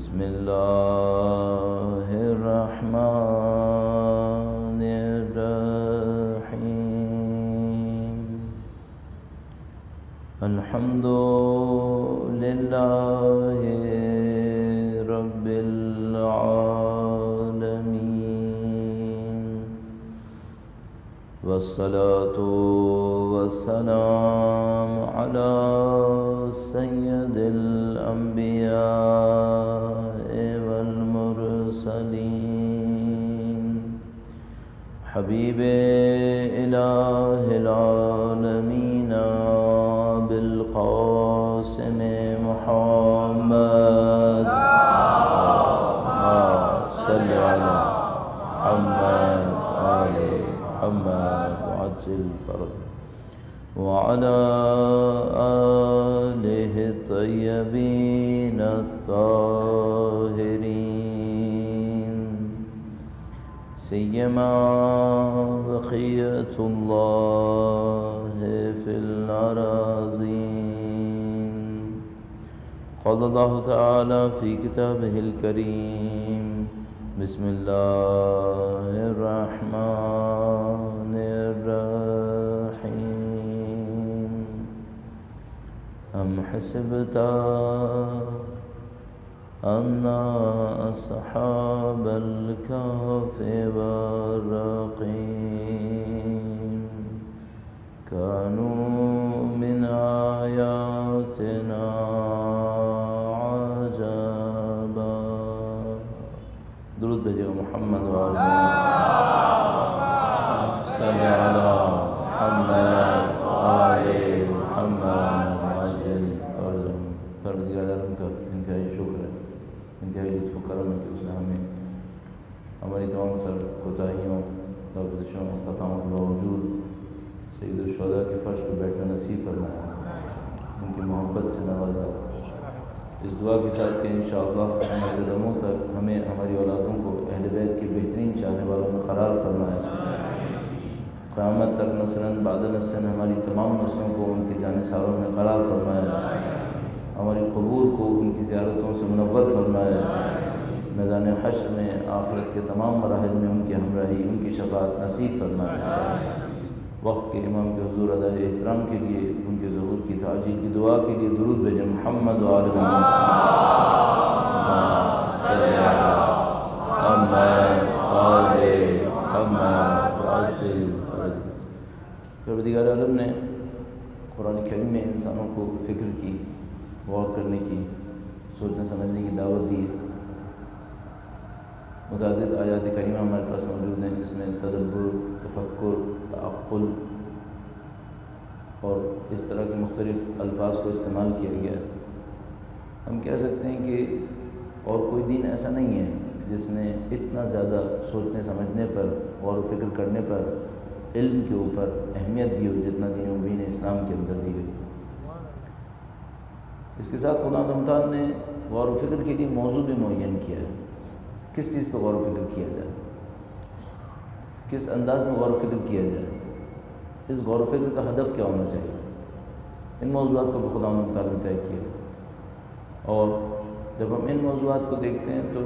بسم اللہ الرحمن الرحیم الحمد للہ رب العالمین والصلاة والسلام علی سید الانبیاء والمرسلین حبیب الہ العالمین بالقاسم محمد صلی علی محمد آل محمد وعجل فرج وعلى آله الطيبين الطاهرين سيما بقية الله في الأراضين قال الله تعالى في كتابه الكريم بسم الله الرحمن الرحيم أم حسبت أن أصحاب الكهف والرقيم كانوا من آياتنا عجبا درود بھیجیے گا محمد وآل محمد صلی علی محمد آل محمد وعجل فرجهم پروردگار عالم کا انتہائی شکر ہے، انتہائی لطف و کرم ہے کہ اس نے ہمیں ہماری تمام تر کوتاہیوں، لغزشوں اور خطاؤں کے باوجود سید الشہداء کے فرش پہ بیٹھنا نصیب فرمایا، ان کی محبت سے نوازا۔ اس دعا کے ساتھ کہ انشاءاللہ ہمارے دموں تک ہمیں ہماری اولادوں کو اہل بیت کے بہترین چاہنے والوں میں قرار فرمائے، قیامت تک نسلاً بعد نسلاً ہماری تمام نسلوں کو ان کے جانثاروں میں قرار فرمائے، ہماری قبور کو ان کی زیارتوں سے منور فرمائے، میدان حشر میں آخرت کے تمام مراحل میں ان کی ہمراہی، ان کی شفاعت نصیب فرمائے۔ وقت کے امام کے حضور ادائے احترام کے لیے، ان کے ظہور کی تعجیل کی دعا کے لیے درود بھیجیں محمد وآل محمد صلی علی محمد آل محمد وعجل فرج۔ پروردگار عالم نے قرآن کریم میں انسانوں کو فکر کی، غور کرنے کی، سوچنے سمجھنے کی دعوت دی۔ متعدد آیات کریمہ ہمارے پاس موجود ہیں جس میں تدبر، تفکر، تعقل اور اس طرح کے مختلف الفاظ کو استعمال کیا گیا ہے۔ ہم کہہ سکتے ہیں کہ اور کوئی دین ایسا نہیں ہے جس نے اتنا زیادہ سوچنے سمجھنے پر، غور و فکر کرنے پر، علم کے اوپر اہمیت دی ہو جتنا دین مبین اسلام کے اندر دی گئی۔ اس کے ساتھ خدا تعالیٰ نے غور و فکر کے لیے موضوع بھی معین کیا ہے، کس چیز پہ غور و فکر کیا جائے، کس انداز میں غور و فکر کیا جائے، اس غور و فکر کا ہدف کیا ہونا چاہیے، ان موضوعات کو بھی خدا تعالیٰ نے طے کیا۔ اور جب ہم ان موضوعات کو دیکھتے ہیں تو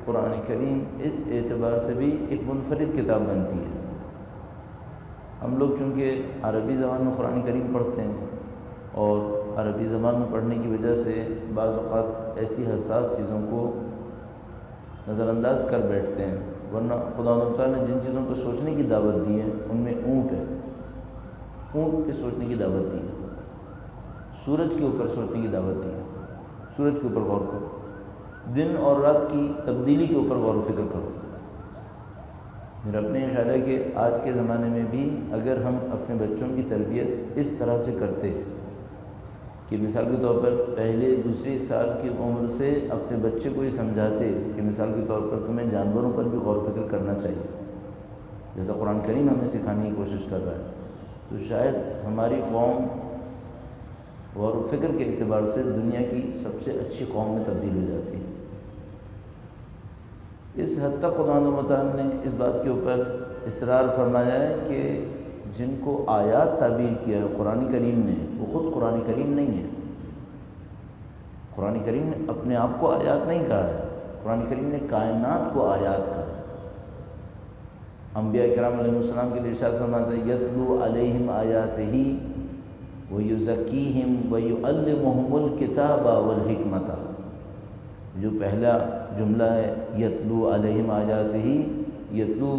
قرآن کریم اس اعتبار سے بھی ایک منفرد کتاب بنتی ہے۔ ہم لوگ چونکہ عربی زبان میں قرآن کریم پڑھتے ہیں اور عربی زبان میں پڑھنے کی وجہ سے بعض اوقات ایسی حساس چیزوں کو نظر انداز کر بیٹھتے ہیں، ورنہ خدا تعالیٰ نے جن چیزوں کو سوچنے کی دعوت دی ہے ان میں اونٹ ہے، اونٹ کے سوچنے کی دعوت دی ہے، سورج کے اوپر سوچنے کی دعوت دی ہے، سورج کے اوپر غور کرو، دن اور رات کی تبدیلی کے اوپر غور و فکر کرو۔ میرا اپنے یہ خیال ہے کہ آج کے زمانے میں بھی اگر ہم اپنے بچوں کی تربیت اس طرح سے کرتے کہ مثال کے طور پر پہلے دوسری سال کی عمر سے اپنے بچے کو یہ سمجھاتے کہ مثال کے طور پر تمہیں جانوروں پر بھی غور و فکر کرنا چاہیے، جیسا قرآن کریم ہمیں سکھانے کی کوشش کر رہا ہے، تو شاید ہماری قوم غور و فکر کے اعتبار سے دنیا کی سب سے اچھی قوم میں تبدیل ہو جاتی ہے۔ اس حد تک خدا متعال نے اس بات کے اوپر اصرار فرمایا ہے کہ جن کو آیات تعبیر کیا ہے قرآن کریم نے، وہ خود قرآن کریم نہیں ہے۔ قرآن کریم نے اپنے آپ کو آیات نہیں کہا ہے، قرآن کریم نے کائنات کو آیات کہا ہے۔ انبیاء کرام علیہ السلام کے لیے ارشاد فرماتا ہے یتلو علیہم آیاتہ ویزکیہم ویعلمہم الکتاب والحکمۃ۔ جو پہلا جملہ ہے یتلو علیہم آیاتہ، یتلو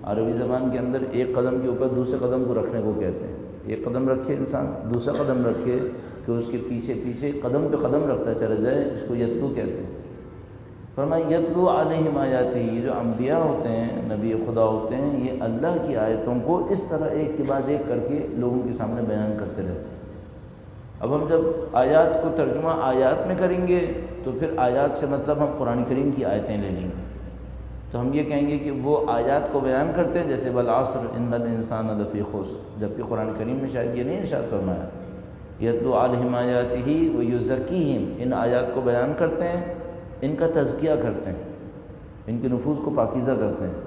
عربی زبان کے اندر ایک قدم کے اوپر دوسرے قدم کو رکھنے کو کہتے ہیں۔ ایک قدم رکھے انسان، دوسرا قدم رکھے کہ اس کے پیچھے پیچھے قدم پہ قدم رکھتا چلا جائے، اس کو یتلو کہتے ہیں۔ فرمایا یتلو علیہم آیاتہ، یہ جو انبیاء ہوتے ہیں، نبی خدا ہوتے ہیں، یہ اللہ کی آیتوں کو اس طرح ایک کے بعد ایک کر کے لوگوں کے سامنے بیان کرتے رہتے ہیں۔ اب ہم جب آیات کو ترجمہ آیات میں کریں گے تو پھر آیات سے مطلب ہم قرآن کریم کی آیتیں لے لیں گے، تو ہم یہ کہیں گے کہ وہ آیات کو بیان کرتے ہیں جیسے والعصر ان الانسان لفی خسر، جبکہ قرآن کریم میں شاید یہ نہیں ارشاد فرمایا یتلو علیہم آیاتہ ویزکیہم، ان آیات کو بیان کرتے ہیں، ان کا تزکیہ کرتے ہیں، ان کے نفوس کو پاکیزہ کرتے ہیں۔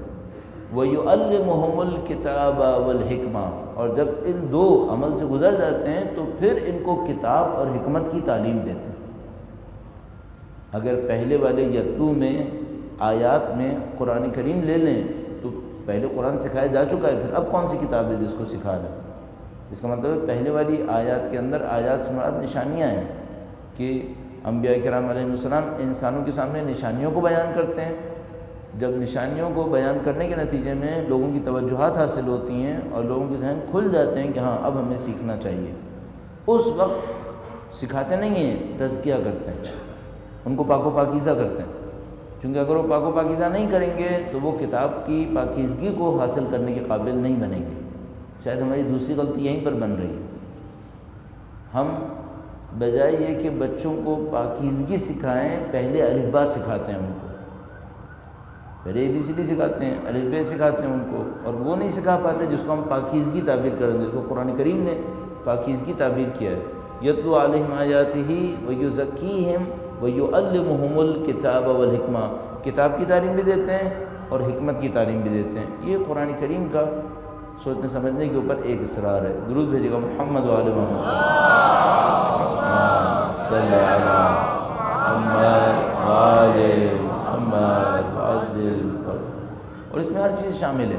وَيُعَلِّمُهُمُ الْكِتَابَ وَالْحِکْمَةَ، اور جب ان دو عمل سے گزر جاتے ہیں تو پھر ان کو کتاب اور حکمت کی تعلیم دیتے ہیں۔ اگر پہلے والے یتلو میں آیات میں قرآن کریم لے لیں تو پہلے قرآن سکھایا جا چکا ہے، پھر اب کون سی کتاب ہے جس کو سکھا رہے ہیں؟ اس کا مطلب ہے پہلے والی آیات کے اندر آیات سے مراد نشانیاں ہیں کہ انبیاء کرام علیہ السلام انسانوں کے سامنے نشانیوں کو بیان کرتے ہیں۔ جب نشانیوں کو بیان کرنے کے نتیجے میں لوگوں کی توجہات حاصل ہوتی ہیں اور لوگوں کے ذہن کھل جاتے ہیں کہ ہاں اب ہمیں سیکھنا چاہیے، اس وقت سکھاتے نہیں ہیں، تزکیہ کرتے ہیں، ان کو پاک و پاکیزہ کرتے ہیں، کیونکہ اگر وہ پاک و پاکیزہ نہیں کریں گے تو وہ کتاب کی پاکیزگی کو حاصل کرنے کے قابل نہیں بنیں گے۔ شاید ہماری دوسری غلطی یہیں پر بن رہی ہے، ہم بجائے یہ کہ بچوں کو پاکیزگی سکھائیں پہلے الف با سکھاتے ہیں ان کو، پہلے اے بی سی ڈی سکھاتے ہیں، الف ب سکھاتے ہیں ان کو، اور وہ نہیں سکھا پاتے جس کو ہم پاکیزگی تعبیر کریں گے، جس کو قرآن کریم نے پاکیزگی تعبیر کیا ہے۔ یتلو علیہم آیاتہ ویزکیہم ویعلمہم الکتاب والحکمہ، کتاب کی تعلیم بھی دیتے ہیں اور حکمت کی تعلیم بھی دیتے ہیں۔ یہ قرآن کریم کا سوچنے سمجھنے کے اوپر ایک اصرار ہے۔ درود بھیجے گا محمد و آل محمد، صلی علی محمد و آل محمد وعجل فرج۔ اور اس میں ہر چیز شامل ہے،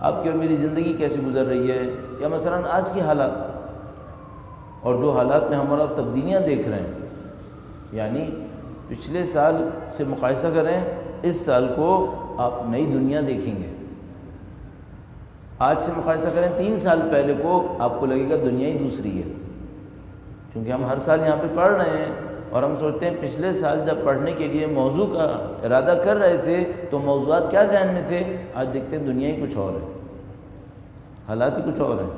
آپ کی اور میری زندگی کیسے گزر رہی ہے، یا مثلا آج کی حالات اور جو حالات میں ہم اور آپ تبدیلیاں دیکھ رہے ہیں، یعنی پچھلے سال سے مقایسہ کریں، اس سال کو آپ نئی دنیا دیکھیں گے، آج سے مقایسہ کریں 3 سال پہلے کو، آپ کو لگے گا دنیا ہی دوسری ہے، کیونکہ ہم ہر سال یہاں پہ پڑھ رہے ہیں اور ہم سوچتے ہیں پچھلے سال جب پڑھنے کے لیے موضوع کا ارادہ کر رہے تھے تو موضوعات کیا ذہن میں تھے، آج دیکھتے ہیں دنیا ہی کچھ اور ہے، حالات ہی کچھ اور ہیں،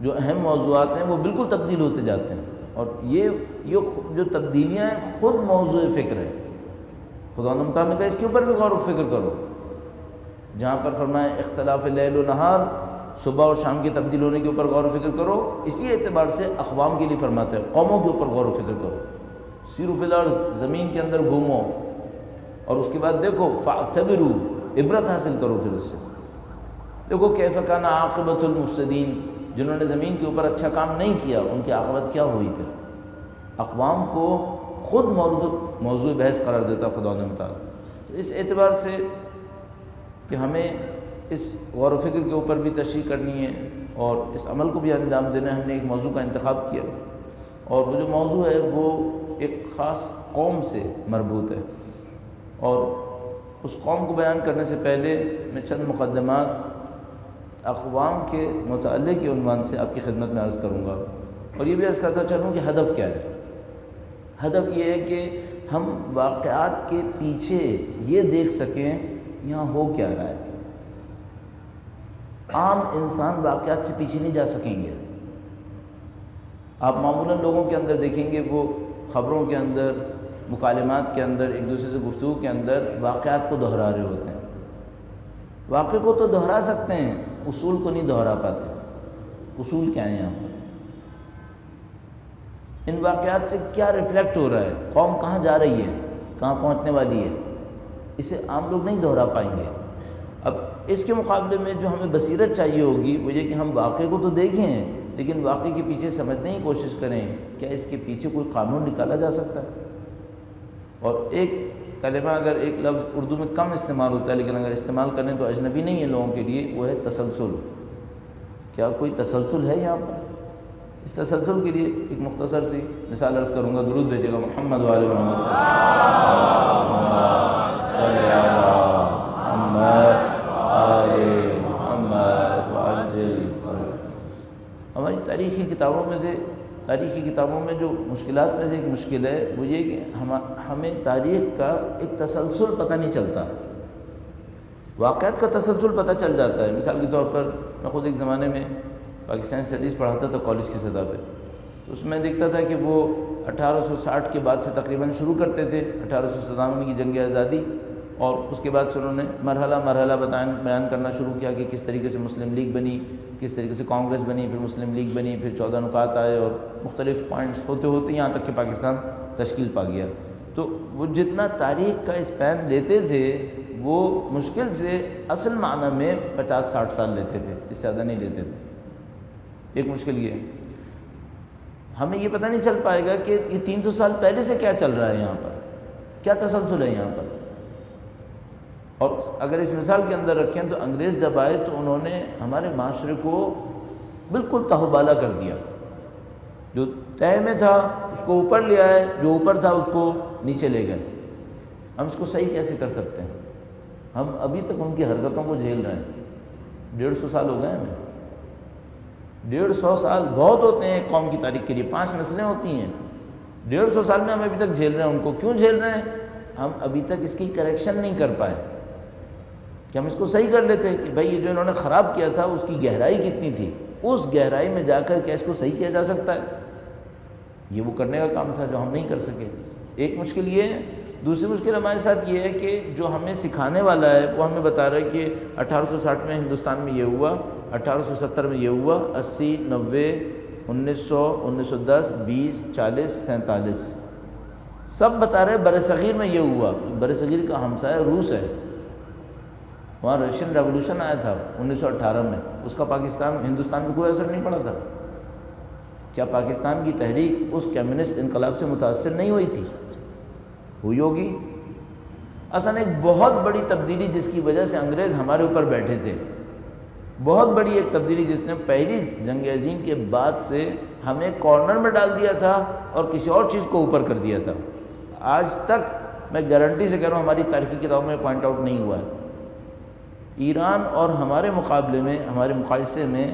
جو اہم موضوعات ہیں وہ بالکل تبدیل ہوتے جاتے ہیں، اور یہ جو تبدیلیاں ہیں خود موضوع فکر ہے۔ خدا تعالیٰ نے کہا اس کے اوپر بھی غور و فکر کرو، جہاں پر فرمایا اختلاف لیل و نہار، صبح اور شام کی تبدیل ہونے کے اوپر غور و فکر کرو، اسی اعتبار سے اقوام کے لیے فرماتا ہے قوموں کے اوپر غور و فکر کرو، سیروا فی الارض، زمین کے اندر گھومو، اور اس کے بعد دیکھو فاعتبروا، عبرت حاصل کرو، پھر اس سے دیکھو کیف کان عاقبۃ المفسدین، جنہوں نے زمین کے اوپر اچھا کام نہیں کیا ان کی عاقبت کیا ہوئی۔ پھر اقوام کو خود موضوع بحث قرار دیتا خدا نے تعالیٰ۔ اس اعتبار سے کہ ہمیں اس غور و فکر کے اوپر بھی تشریح کرنی ہے اور اس عمل کو بھی انجام دینا ہے، ہم نے ایک موضوع کا انتخاب کیا، اور وہ جو موضوع ہے وہ ایک خاص قوم سے مربوط ہے، اور اس قوم کو بیان کرنے سے پہلے میں چند مقدمات اقوام کے متعلق کے عنوان سے آپ کی خدمت میں عرض کروں گا، اور یہ بھی عرض کرتا چلوں کہ ہدف کیا ہے۔ ہدف یہ ہے کہ ہم واقعات کے پیچھے یہ دیکھ سکیں یہاں ہو کیا رہا ہے۔ عام انسان واقعات سے پیچھے نہیں جا سکیں گے، آپ معمولاً لوگوں کے اندر دیکھیں گے وہ خبروں کے اندر، مکالمات کے اندر، ایک دوسرے سے گفتگو کے اندر واقعات کو دہرا رہے ہوتے ہیں۔ واقعے کو تو دہرا سکتے ہیں، اصول کو نہیں دہرا پاتے۔ اصول کیا ہیں یہاں پر؟ ان واقعات سے کیا ریفلیکٹ ہو رہا ہے، قوم کہاں جا رہی ہے، کہاں پہنچنے والی ہے، اسے عام لوگ نہیں دہرا پائیں گے۔ اب اس کے مقابلے میں جو ہمیں بصیرت چاہیے ہوگی وہ یہ کہ ہم واقعے کو تو دیکھیں لیکن واقعے کے پیچھے سمجھنے کی کوشش کریں کیا اس کے پیچھے کوئی قانون نکالا جا سکتا ہے؟ اور ایک کلمہ اگر ایک لفظ اردو میں کم استعمال ہوتا ہے لیکن اگر استعمال کریں تو اجنبی نہیں ہے لوگوں کے لیے، وہ ہے تسلسل۔ کیا کوئی تسلسل ہے یہاں پر؟ اس تسلسل کے لیے ایک مختصر سی مثال عرض کروں گا، درود بھیجے گا محمد وعلی محمد صلی اللہ محمد آل محمد وعجل۔ ہماری تاریخی کتابوں میں جو مشکلات میں سے ایک مشکل ہے وہ یہ کہ ہمیں تاریخ کا ایک تسلسل پتہ نہیں چلتا، واقعات کا تسلسل پتہ چل جاتا ہے۔ مثال کے طور پر میں خود ایک زمانے میں پاکستان اسٹڈیز پڑھاتا تھا کالج کی سطح پہ، تو اس میں دیکھتا تھا کہ وہ 1860 کے بعد سے تقریباً شروع کرتے تھے، 1857 کی جنگ آزادی، اور اس کے بعد سے انہوں نے مرحلہ بیان کرنا شروع کیا کہ کس طریقے سے مسلم لیگ بنی، کس طریقے سے کانگریس بنی، پھر مسلم لیگ بنی، پھر 14 نکات آئے اور مختلف پوائنٹس ہوتے ہوتے یہاں تک کہ پاکستان تشکیل پا گیا۔ تو وہ جتنا تاریخ کا اسپین لیتے تھے وہ مشکل سے اصل معنی میں 50-60 سال لیتے تھے، اس سے زیادہ نہیں لیتے تھے۔ ایک مشکل یہ ہے ہمیں یہ پتہ نہیں چل پائے گا کہ یہ 300 سال پہلے سے کیا چل رہا ہے یہاں پر، کیا تسلسل ہے یہاں پر۔ اور اگر اس مثال کے اندر رکھیں تو انگریز جب آئے تو انہوں نے ہمارے معاشرے کو بالکل تہوبالا کر دیا، جو تہہ میں تھا اس کو اوپر لے آئے، جو اوپر تھا اس کو نیچے لے گئے۔ ہم اس کو صحیح کیسے کر سکتے ہیں؟ ہم ابھی تک ان کی حرکتوں کو جھیل رہے ہیں، 150 سال ہو گئے ہمیں۔ 150 سال بہت ہوتے ہیں ایک قوم کی تاریخ کے لیے، 5 نسلیں ہوتی ہیں، 150 سال میں ہم ابھی تک جھیل رہے ہیں ان کو۔ کیوں جھیل رہے ہیں؟ ہم ابھی تک اس کی کریکشن نہیں کر پائے کہ ہم اس کو صحیح کر لیتے کہ بھائی یہ جو انہوں نے خراب کیا تھا اس کی گہرائی کتنی تھی، اس گہرائی میں جا کر کیا اس کو صحیح کیا جا سکتا ہے۔ یہ وہ کرنے کا کام تھا جو ہم نہیں کر سکے۔ ایک مشکل یہ ہے۔ دوسری مشکل ہمارے ساتھ یہ ہے کہ جو ہمیں سکھانے والا ہے وہ ہمیں بتا رہا ہے کہ 1860 میں ہندوستان میں یہ ہوا، 1870 میں یہ ہوا، 80، 90، 1900، 1910، 20، 40، 47 سب بتا رہے برصغیر میں یہ ہوا۔ برصغیر کا ہمسایہ روس ہے، وہاں رشین ریولوشن آیا تھا 1918 میں، اس کا ہندوستان میں کوئی اثر نہیں پڑا تھا۔ کیا پاکستان کی تحریک اس کمیونسٹ انقلاب سے متاثر نہیں ہوئی تھی؟ ہوئی ہوگی۔ اصل ایک بہت بڑی تبدیلی جس کی وجہ سے انگریز ہمارے اوپر بیٹھے تھے، بہت بڑی ایک تبدیلی جس نے پہلی جنگ عظیم کے بعد سے ہمیں کارنر میں ڈال دیا تھا اور کسی اور چیز کو اوپر کر دیا تھا۔ آج تک میں گارنٹی سے کہہ رہا ہوں ہماری تاریخی کتابوں میں پوائنٹ آؤٹ نہیں ہوا ہے۔ ایران اور ہمارے مقابلے میں، ہمارے مقایسے میں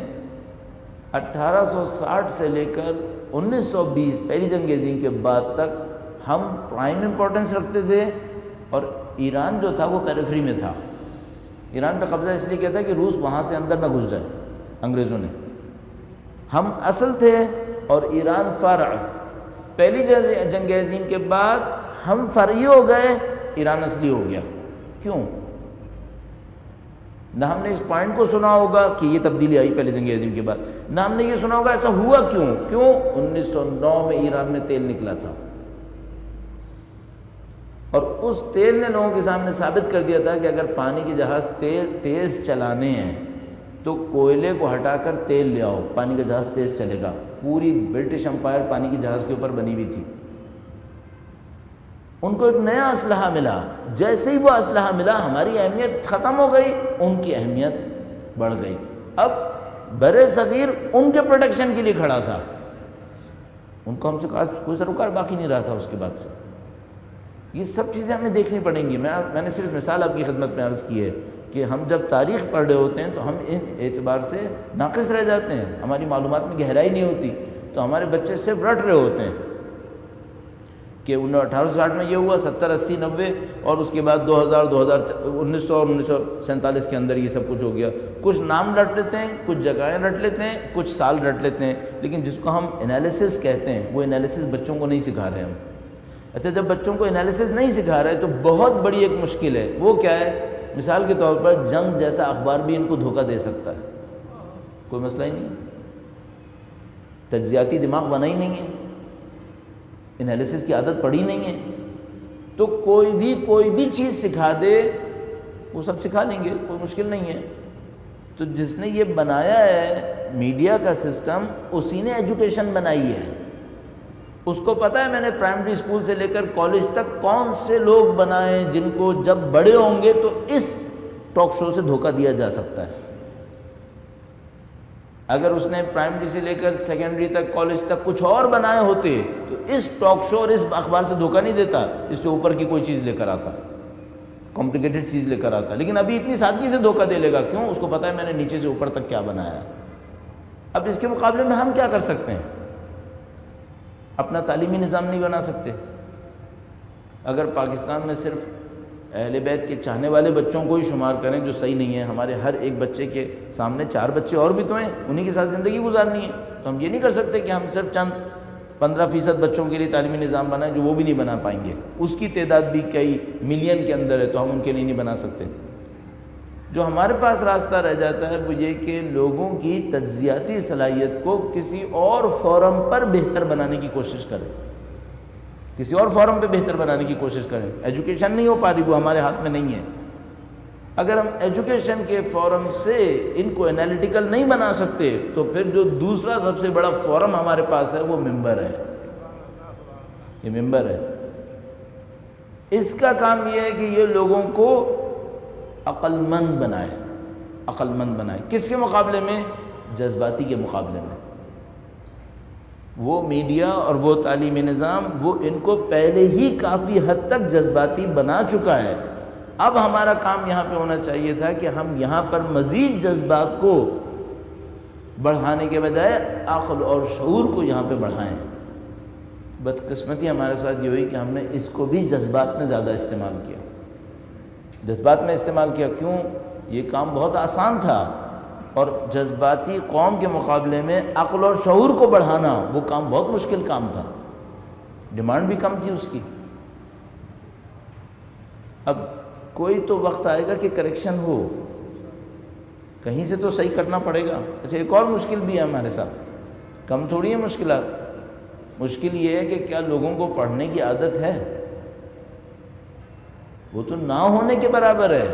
1860 سے لے کر 1920 پہلی جنگ عظیم کے بعد تک ہم پرائم امپورٹنس رکھتے تھے، اور ایران جو تھا وہ پیریفری میں تھا۔ ایران پہ قبضہ اس لیے کیا تھا کہ روس وہاں سے اندر نہ گھس جائے انگریزوں نے۔ ہم اصل تھے اور ایران فرع۔ پہلی جنگ عظیم کے بعد ہم فرعی ہو گئے، ایران اصلی ہو گیا۔ کیوں؟ نہ ہم نے اس پوائنٹ کو سنا ہوگا کہ یہ تبدیلی آئی پہلی جنگ عظیم کے بعد، نہ ہم نے یہ سنا ہوگا ایسا ہوا کیوں 1909 میں ایران میں تیل نکلا تھا، اور اس تیل نے لوگوں کے سامنے ثابت کر دیا تھا کہ اگر پانی کے جہاز تیز چلانے ہیں تو کوئلے کو ہٹا کر تیل لے آؤ، پانی کا جہاز تیز چلے گا۔ پوری برٹش امپائر پانی کے جہاز کے اوپر بنی ہوئی تھی۔ ان کو ایک نیا اسلحہ ملا، جیسے ہی وہ اسلحہ ملا ہماری اہمیت ختم ہو گئی، ان کی اہمیت بڑھ گئی۔ اب بر صغیر ان کے پروٹیکشن کے لیے کھڑا تھا، ان کو ہم سے کوئی سروکار باقی نہیں رہا تھا اس کے بعد سے۔ یہ سب چیزیں ہمیں دیکھنی پڑیں گی۔ میں نے صرف مثال آپ کی خدمت میں عرض کی ہے کہ ہم جب تاریخ پڑھ رہے ہوتے ہیں تو ہم ان اعتبار سے ناقص رہ جاتے ہیں، ہماری معلومات میں گہرائی نہیں ہوتی، تو ہمارے بچے صرف رٹ رہے ہوتے ہیں کہ 1860 میں یہ ہوا، 70، 80، 90، اور اس کے بعد 2000، 1900 اور 1947 کے اندر یہ سب کچھ ہو گیا۔ کچھ نام رٹ لیتے ہیں، کچھ جگہیں رٹ لیتے ہیں، کچھ سال رٹ لیتے ہیں، لیکن جس کو ہم انالیسس کہتے ہیں وہ انالیسس بچوں کو نہیں سکھا رہے ہم۔ اچھا، جب بچوں کو انالیسس نہیں سکھا رہے تو بہت بڑی ایک مشکل ہے۔ وہ کیا ہے؟ مثال کے طور پر جنگ جیسا اخبار بھی ان کو دھوکہ دے سکتا ہے، کوئی مسئلہ ہی نہیں، تجزیاتی دماغ بنا ہی نہیں ہے، انالیسس کی عادت پڑی نہیں ہے، تو کوئی بھی چیز سکھا دے وہ سب سکھا لیں گے، کوئی مشکل نہیں ہے۔ تو جس نے یہ بنایا ہے میڈیا کا سسٹم اسی نے ایجوکیشن بنائی ہے. اس کو پتہ ہے میں نے پرائمری اسکول سے لے کر کالج تک کون سے لوگ بنائے جن کو جب بڑے ہوں گے تو اس ٹاک شو سے دھوکہ دیا جا سکتا ہے. اگر اس نے پرائمری سے لے کر سیکنڈری تک کالج تک کچھ اور بنائے ہوتے تو اس ٹاک شو اور اس اخبار سے دھوکہ نہیں دیتا, اس سے اوپر کی کوئی چیز لے کر آتا, کمپلیکیٹڈ چیز لے کر آتا. لیکن ابھی اتنی سادگی سے دھوکہ دے لے گا, کیوں؟ اس کو پتہ ہے میں نے نیچے سے اوپر تک کیا بنایا ہے. اب اس کے مقابلے میں ہم کیا کر سکتے ہیں؟ اپنا تعلیمی نظام نہیں بنا سکتے. اگر پاکستان میں صرف اہل بیت کے چاہنے والے بچوں کو ہی شمار کریں جو صحیح نہیں ہے, ہمارے ہر ایک بچے کے سامنے 4 بچے اور بھی تو ہیں, انہی کے ساتھ زندگی گزارنی ہے. تو ہم یہ نہیں کر سکتے کہ ہم صرف چند 15% بچوں کے لیے تعلیمی نظام بنائیں جو وہ بھی نہیں بنا پائیں گے. اس کی تعداد بھی کئی ملین کے اندر ہے, تو ہم ان کے لیے نہیں بنا سکتے. جو ہمارے پاس راستہ رہ جاتا ہے وہ یہ کہ لوگوں کی تجزیاتی صلاحیت کو کسی اور فورم پر بہتر بنانے کی کوشش کریں, کسی اور فورم پہ بہتر بنانے کی کوشش کریں. ایجوکیشن نہیں ہو پا رہی, وہ ہمارے ہاتھ میں نہیں ہے. اگر ہم ایجوکیشن کے فورم سے ان کو انالیٹیکل نہیں بنا سکتے تو پھر جو دوسرا سب سے بڑا فورم ہمارے پاس ہے وہ ممبر ہے. یہ ممبر ہے, اس کا کام یہ ہے کہ یہ لوگوں کو عقل مند بنائے, عقل مند بنائے. کس کے مقابلے میں؟ جذباتی کے مقابلے میں. وہ میڈیا اور وہ تعلیمی نظام وہ ان کو پہلے ہی کافی حد تک جذباتی بنا چکا ہے. اب ہمارا کام یہاں پہ ہونا چاہیے تھا کہ ہم یہاں پر مزید جذبات کو بڑھانے کے بجائے عقل اور شعور کو یہاں پہ بڑھائیں. بدقسمتی ہمارے ساتھ یہ ہوئی کہ ہم نے اس کو بھی جذبات میں زیادہ استعمال کیا, جذبات میں استعمال کیا. کیوں؟ یہ کام بہت آسان تھا, اور جذباتی قوم کے مقابلے میں عقل اور شعور کو بڑھانا وہ کام بہت مشکل کام تھا, ڈیمانڈ بھی کم تھی اس کی. اب کوئی تو وقت آئے گا کہ کریکشن ہو, کہیں سے تو صحیح کرنا پڑے گا. اچھا, ایک اور مشکل بھی ہے ہمارے ساتھ, کم تھوڑی ہے مشکلات. مشکل یہ ہے کہ کیا لوگوں کو پڑھنے کی عادت ہے؟ وہ تو نہ ہونے کے برابر ہے.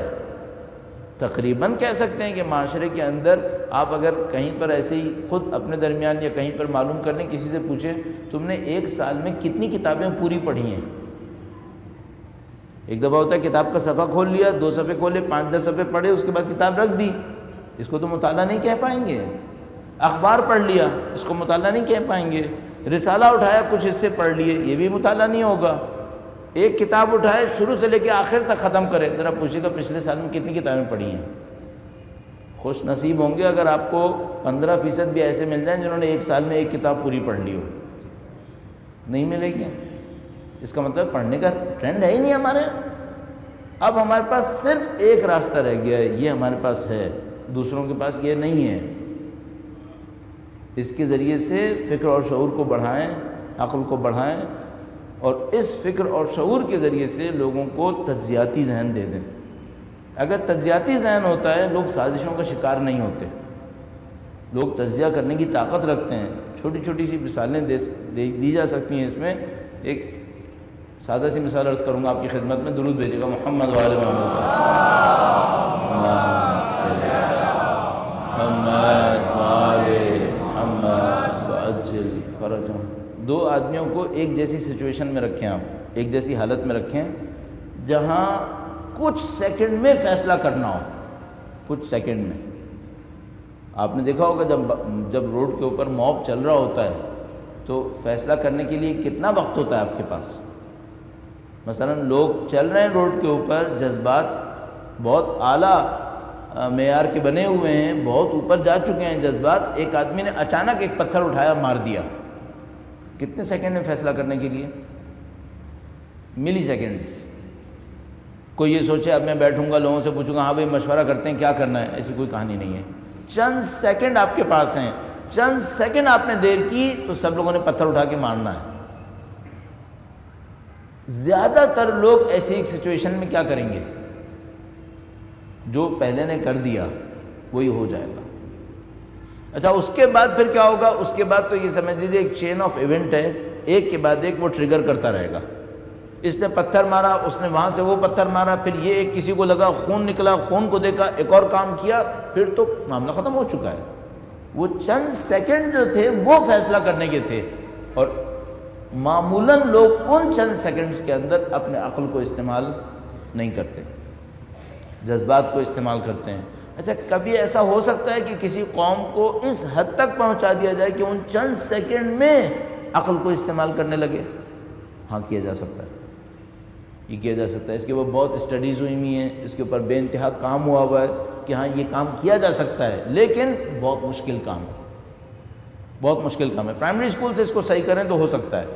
تقریباً کہہ سکتے ہیں کہ معاشرے کے اندر آپ اگر کہیں پر ایسے ہی خود اپنے درمیان یا کہیں پر معلوم کرنے کسی سے پوچھیں تم نے 1 سال میں کتنی کتابیں پوری پڑھی ہیں. ایک دفعہ ہوتا ہے کتاب کا صفحہ کھول لیا, 2 صفحے کھولے, 5-10 صفحے پڑھے, اس کے بعد کتاب رکھ دی, اس کو تو مطالعہ نہیں کہہ پائیں گے. اخبار پڑھ لیا, اس کو مطالعہ نہیں کہہ پائیں گے. رسالہ اٹھایا, کچھ حصے پڑھ لیے, یہ بھی مطالعہ نہیں ہوگا. ایک کتاب اٹھائے, شروع سے لے کے آخر تک ختم کرے, ذرا پوچھیے گا پچھلے سال میں کتنی کتابیں پڑھی ہیں. خوش نصیب ہوں گے اگر آپ کو 15% بھی ایسے مل جائیں جنہوں نے 1 سال میں 1 کتاب پوری پڑھ لی ہو. نہیں ملے گی. اس کا مطلب پڑھنے کا ٹرینڈ ہے ہی نہیں ہمارے. اب ہمارے پاس صرف ایک راستہ رہ گیا ہے, یہ ہمارے پاس ہے, دوسروں کے پاس یہ نہیں ہے. اس کے ذریعے سے فکر اور شعور کو بڑھائیں, عقل کو بڑھائیں, اور اس فکر اور شعور کے ذریعے سے لوگوں کو تجزیاتی ذہن دے دیں. اگر تجزیاتی ذہن ہوتا ہے لوگ سازشوں کا شکار نہیں ہوتے, لوگ تجزیہ کرنے کی طاقت رکھتے ہیں. چھوٹی چھوٹی سی مثالیں دی جا سکتی ہیں اس میں. ایک سادہ سی مثال عرض کروں گا آپ کی خدمت میں, درود بھیجیے گا محمد وآل محمد. فرجہم. 2 آدمیوں کو ایک جیسی سچویشن میں رکھیں, آپ ایک جیسی حالت میں رکھیں جہاں کچھ سیکنڈ میں فیصلہ کرنا ہو, کچھ سیکنڈ میں. آپ نے دیکھا ہوگا جب روڈ کے اوپر موب چل رہا ہوتا ہے تو فیصلہ کرنے کے لیے کتنا وقت ہوتا ہے آپ کے پاس. مثلا لوگ چل رہے ہیں روڈ کے اوپر, جذبات بہت اعلیٰ معیار کے بنے ہوئے ہیں, بہت اوپر جا چکے ہیں جذبات. ایک آدمی نے اچانک ایک پتھر اٹھایا, مار دیا. کتنے سیکنڈ میں فیصلہ کرنے کے لیے؟ ملی سیکنڈز. کوئی یہ سوچے اب میں بیٹھوں گا, لوگوں سے پوچھوں گا ہاں بھائی مشورہ کرتے ہیں کیا کرنا ہے, ایسی کوئی کہانی نہیں ہے. چند سیکنڈ آپ کے پاس ہیں, چند سیکنڈ آپ نے دیر کی تو سب لوگوں نے پتھر اٹھا کے مارنا ہے. زیادہ تر لوگ ایسی ایک سچویشن میں کیا کریں گے؟ جو پہلے نے کر دیا وہی ہو جائے گا. اچھا, اس کے بعد پھر کیا ہوگا؟ اس کے بعد تو یہ سمجھ لیجیے ایک چین آف ایونٹ ہے, ایک کے بعد ایک وہ ٹریگر کرتا رہے گا. اس نے پتھر مارا, اس نے وہاں سے وہ پتھر مارا, پھر یہ ایک کسی کو لگا, خون نکلا, خون کو دیکھا, ایک اور کام کیا, پھر تو معاملہ ختم ہو چکا ہے. وہ چند سیکنڈ جو تھے وہ فیصلہ کرنے کے تھے، اور معمولاً لوگ ان چند سیکنڈز کے اندر اپنے عقل کو استعمال نہیں کرتے، جذبات کو استعمال کرتے ہیں۔ اچھا، کبھی ایسا ہو سکتا ہے کہ کسی قوم کو اس حد تک پہنچا دیا جائے کہ ان چند سیکنڈ میں عقل کو استعمال کرنے لگے؟ ہاں، کیا جا سکتا ہے، یہ کیا جا سکتا ہے۔ اس کے اوپر بہت اسٹڈیز ہوئی ہوئی ہیں، اس کے اوپر بے انتہا کام ہوا ہوا ہے کہ ہاں یہ کام کیا جا سکتا ہے، لیکن بہت مشکل کام ہے، بہت مشکل کام ہے۔ پرائمری اسکول سے اس کو صحیح کریں تو ہو سکتا ہے،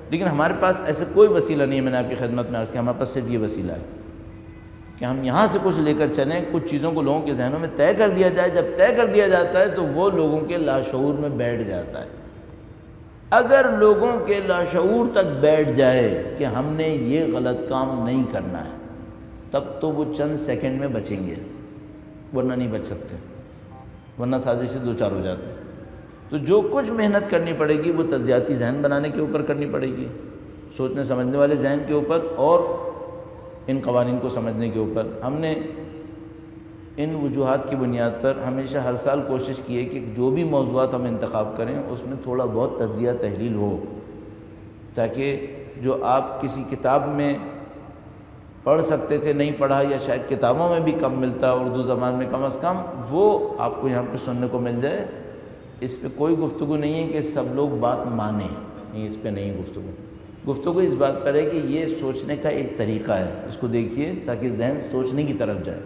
لیکن ہمارے پاس ایسے کوئی وسیلہ نہیں ہے۔ میں نے آپ کی خدمت میں عرض کیا، ہمارے پاس صرف یہ وسیلہ ہے کہ ہم یہاں سے کچھ لے کر چلیں، کچھ چیزوں کو لوگوں کے ذہنوں میں طے کر دیا جائے۔ جب طے کر دیا جاتا ہے تو وہ لوگوں کے لاشعور میں بیٹھ جاتا ہے۔ اگر لوگوں کے لاشعور تک بیٹھ جائے کہ ہم نے یہ غلط کام نہیں کرنا ہے، تب تو وہ چند سیکنڈ میں بچیں گے، ورنہ نہیں بچ سکتے، ورنہ سازش سے دوچار ہو جاتے ہیں۔ تو جو کچھ محنت کرنی پڑے گی وہ تجزیاتی ذہن بنانے کے اوپر کرنی پڑے گی، سوچنے سمجھنے والے ذہن کے اوپر، اور ان قوانین کو سمجھنے کے اوپر۔ ہم نے ان وجوہات کی بنیاد پر ہمیشہ ہر سال کوشش کی ہے کہ جو بھی موضوعات ہم انتخاب کریں اس میں تھوڑا بہت تجزیہ تحلیل ہو، تاکہ جو آپ کسی کتاب میں پڑھ سکتے تھے نہیں پڑھا، یا شاید کتابوں میں بھی کم ملتا اردو زبان میں کم از کم، وہ آپ کو یہاں پہ سننے کو مل جائے۔ اس پہ کوئی گفتگو نہیں ہے کہ سب لوگ بات مانیں، نہیں، اس پہ نہیں گفتگو اس بات پر ہے کہ یہ سوچنے کا ایک طریقہ ہے، اس کو دیکھیے تاکہ ذہن سوچنے کی طرف جائے،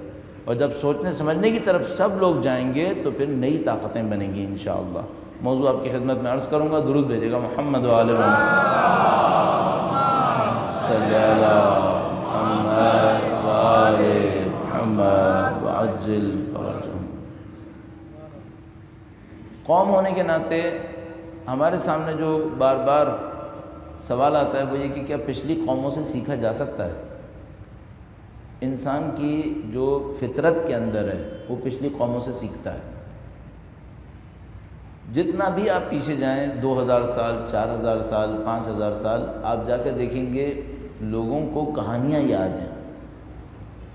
اور جب سوچنے سمجھنے کی طرف سب لوگ جائیں گے تو پھر نئی طاقتیں بنیں گی انشاءاللہ۔ موضوع آپ کی خدمت میں عرض کروں گا، درود بھیجے گا محمد و آل محمد، صلی علی محمد و آل محمد وعجل فرجهم۔ قوم ہونے کے ناطے ہمارے سامنے جو بار بار سوال آتا ہے وہ یہ کہ کیا پچھلی قوموں سے سیکھا جا سکتا ہے؟ انسان کی جو فطرت کے اندر ہے وہ پچھلی قوموں سے سیکھتا ہے۔ جتنا بھی آپ پیچھے جائیں، 2000 سال، 4000 سال، 5000 سال، آپ جا کے دیکھیں گے لوگوں کو کہانیاں یاد ہیں۔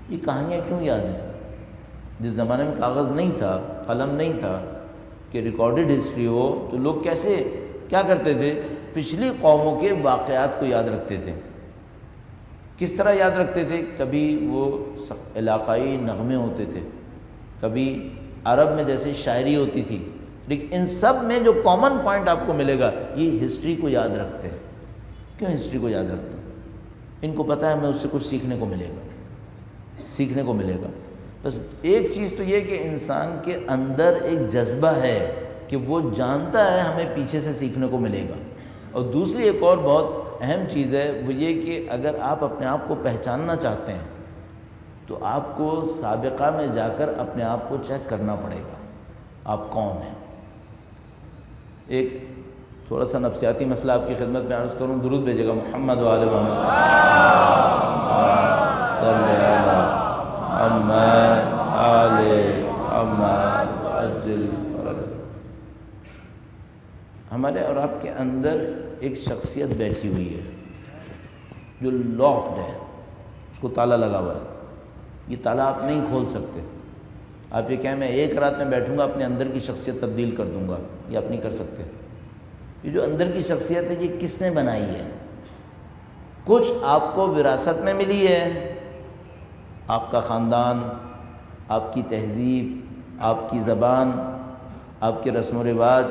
یہ کہانیاں کیوں یاد ہیں؟ جس زمانے میں کاغذ نہیں تھا، قلم نہیں تھا کہ ریکارڈڈ ہسٹری ہو، تو لوگ کیا کرتے تھے؟ پچھلی قوموں کے واقعات کو یاد رکھتے تھے۔ کس طرح یاد رکھتے تھے؟ کبھی وہ علاقائی نغمے ہوتے تھے، کبھی عرب میں جیسے شاعری ہوتی تھی، لیکن ان سب میں جو کامن پوائنٹ آپ کو ملے گا، یہ ہسٹری کو یاد رکھتے ہیں۔ کیوں ہسٹری کو یاد رکھتے ہیں؟ ان کو پتہ ہے ہمیں اس سے کچھ سیکھنے کو ملے گا۔ بس ایک چیز تو یہ کہ انسان کے اندر ایک جذبہ ہے کہ وہ جانتا ہے ہمیں پیچھے سے سیکھنے کو ملے گا۔ اور دوسری ایک اور بہت اہم چیز ہے، وہ یہ کہ اگر آپ اپنے آپ کو پہچاننا چاہتے ہیں تو آپ کو سابقہ میں جا کر اپنے آپ کو چیک کرنا پڑے گا، آپ کون ہیں۔ ایک تھوڑا سا نفسیاتی مسئلہ آپ کی خدمت میں عرض کروں، درود بھیجے گا محمد و آل محمد، صلی علی محمد آل محمد عجل فرجہ۔ ہمارے اور آپ کے اندر ایک شخصیت بیٹھی ہوئی ہے جو لاکڈ ہے، اس کو تالا لگا ہوا ہے، یہ تالا آپ نہیں کھول سکتے۔ آپ یہ کہیں میں ایک رات میں بیٹھوں گا اپنے اندر کی شخصیت تبدیل کر دوں گا، یہ آپ نہیں کر سکتے۔ یہ جو اندر کی شخصیت ہے یہ کس نے بنائی ہے؟ کچھ آپ کو وراثت میں ملی ہے، آپ کا خاندان، آپ کی تہذیب، آپ کی زبان، آپ کے رسم و رواج،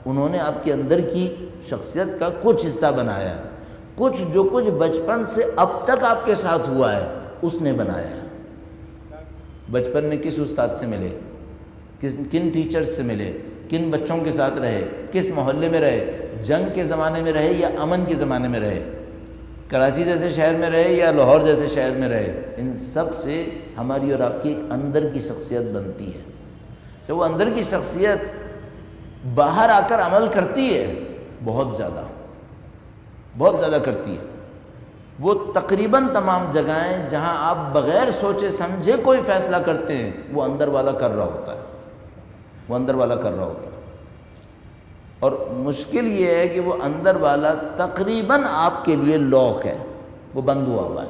انہوں نے آپ کے اندر کی شخصیت کا کچھ حصہ بنایا ہے۔ کچھ جو کچھ بچپن سے اب تک آپ کے ساتھ ہوا ہے اس نے بنایا ہے۔ بچپن میں کس استاد سے ملے، کن ٹیچرز سے ملے، کن بچوں کے ساتھ رہے، کس محلے میں رہے، جنگ کے زمانے میں رہے یا امن کے زمانے میں رہے، کراچی جیسے شہر میں رہے یا لاہور جیسے شہر میں رہے، ان سب سے ہماری اور آپ کی ایک اندر کی شخصیت بنتی ہے۔ جب وہ اندر کی شخصیت باہر آ کر عمل کرتی ہے، بہت زیادہ کرتی ہے۔ وہ تقریباً تمام جگہیں جہاں آپ بغیر سوچے سمجھے کوئی فیصلہ کرتے ہیں، وہ اندر والا کر رہا ہوتا ہے، اور مشکل یہ ہے کہ وہ اندر والا تقریباً آپ کے لیے لاک ہے، وہ بند ہوا ہے۔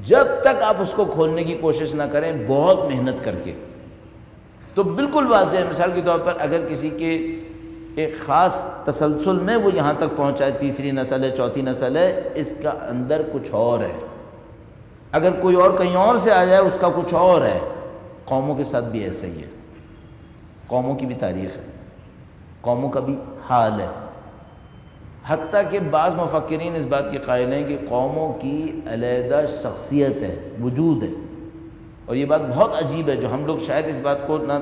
جب تک آپ اس کو کھولنے کی کوشش نہ کریں، بہت محنت کر کے، تو بالکل واضح ہے، مثال کے طور پر اگر کسی کے ایک خاص تسلسل میں وہ یہاں تک پہنچا ہے، تیسری نسل ہے، چوتھی نسل ہے، اس کا اندر کچھ اور ہے۔ اگر کوئی اور کہیں اور سے آ جائے اس کا کچھ اور ہے۔ قوموں کے ساتھ بھی ایسا ہی ہے، قوموں کی بھی تاریخ ہے، قوموں کا بھی حال ہے۔ حتیٰ کہ بعض مفکرین اس بات کے قائل ہیں کہ قوموں کی علیحدہ شخصیت ہے، وجود ہے، اور یہ بات بہت عجیب ہے جو ہم لوگ شاید اس بات کو نہ